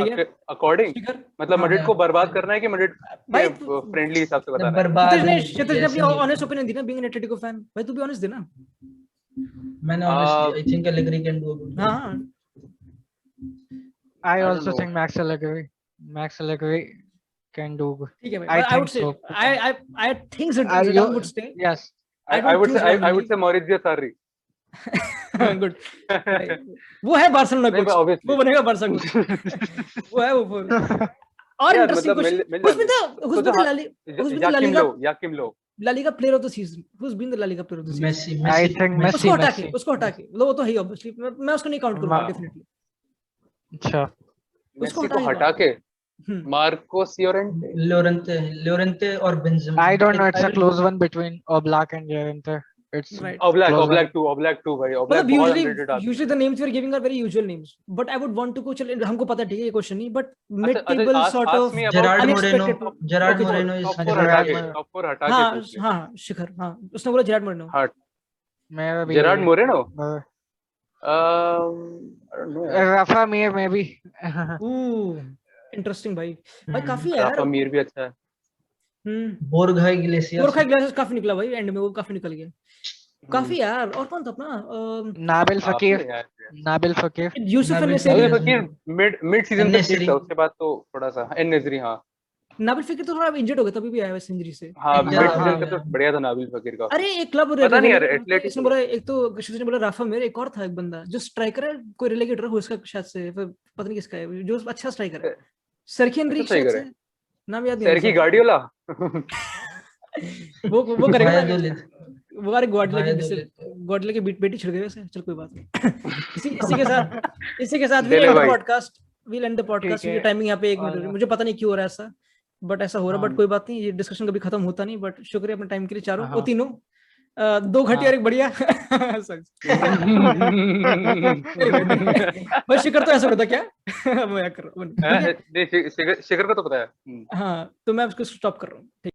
according, मतलब मैड्रिड को बर्बाद करना है कि मैड्रिड के फ्रेंडली हिसाब से बताना है? क्षितिज ने अपनी ऑनेस्ट ओपिनियन दी ना, बीइंग एन एटलेटिको फैन, भाई तू भी ऑनेस्ट दे ना। मैंने honestly I think Allegri can do good। हां I also think Max Allegri can do good। ठीक है भाई, I would say I think Zidane would stay। Yes, I would say Maurizio Sarri। Good, वो है Barcelona coach, वो बनेगा Barca coach, वो है वो। और इंटरेस्टिंग कुछ भी था, याकिम लो La Liga player of the season, who has been the La Liga player of the season? Messi I Messi think Messi Messi उसको हटा के वो तो है ही ऑब्वियसली, मैं उसको नहीं काउंट करूंगा डेफिनेटली। अच्छा उसको मेसी को हटा हटा के हम्म मार्कोस योरेंटे। लोरेंते और Benzema. I don't know, it's I a will- close one between Oblak and Llorente. It's Right. Oblak close one. Oblak too भाई, Oblak मतलब बहुत underrated आदमी usually the names we are giving are very usual names, but I would want to go, चल हमको पता है ठीक है ये क्वेश्चन नहीं, but mid table sort of me about Gerard unexpected Moreno, Gerard okay, Moreno top is 4 हटा के, top 4 हटा के हाँ पूछ ले। हाँ शिखर, हाँ उसने बोला जेरार्ड मोरेनो। हाँ मेरा भी Gerard Moreno, Uh, I don't know यार। Rafa Mir maybe. इंटरेस्टिंग भाई, भाई काफी है यार। राफा मीर भी अच्छा है। बोरगा इग्लेसियास। बोरखा इग्लेसियास काफी निकला भाई, एंड में वो काफी निकल गया काफी यार। और कौन था अपना Nabil काफी Fekir. है यार। Nabil Fekir. यूसुफ नाबिल नेसेरी। नाबिल फकीर मिड सीजन तक ठीक नेसरी। था, उसके बाद तो थोड़ा सा एन-नेसरी। हाँ नाबिल फकीर तो थोड़ा इंजर्ड हो गया, तभी भी आया वैसे इंजरी से। हाँ मिड हाँ, सीजन हाँ, तक तो हाँ। बढ़िया था नाबिल फकीर का। अरे एक क्लब पता नहीं यार, एथलेटिक इसने बोला, एक तो किसी ने बोला राफा मेर, एक और था एक बंदा जो स्ट्राइकर है, कोई रिलेगेटर हो इसका शायद से, पता नहीं किसका है, जो अच्छा स्ट्राइकर है, सरकी एनरिक शायद से, नाम याद नहीं। सेर्गी गार्डियोला वो करेगा ना, वायादोलिद। वो अरे गॉडले की बेटी छिड़ गई वैसे। चल कोई बात नहीं। इसी के साथ वील एंड द पॉडकास्ट। ये टाइमिंग यहाँ पे 1 मिनट, मुझे पता नहीं क्यों हो रहा है ऐसा, बट ऐसा हो रहा है। बट कोई बात नहीं, ये डिस्कशन कभी खत्म होता नहीं। बट शुक्रिया अपने टाइम के लिए चारों, वो तीनों, 2 घटिया और एक बढ़िया। बस शिखर तो ऐसा होता क्या? मैं कर रहा हूँ। शिखर का तो पता है। हाँ तो मैं उसको स्टॉप कर रहा हूँ।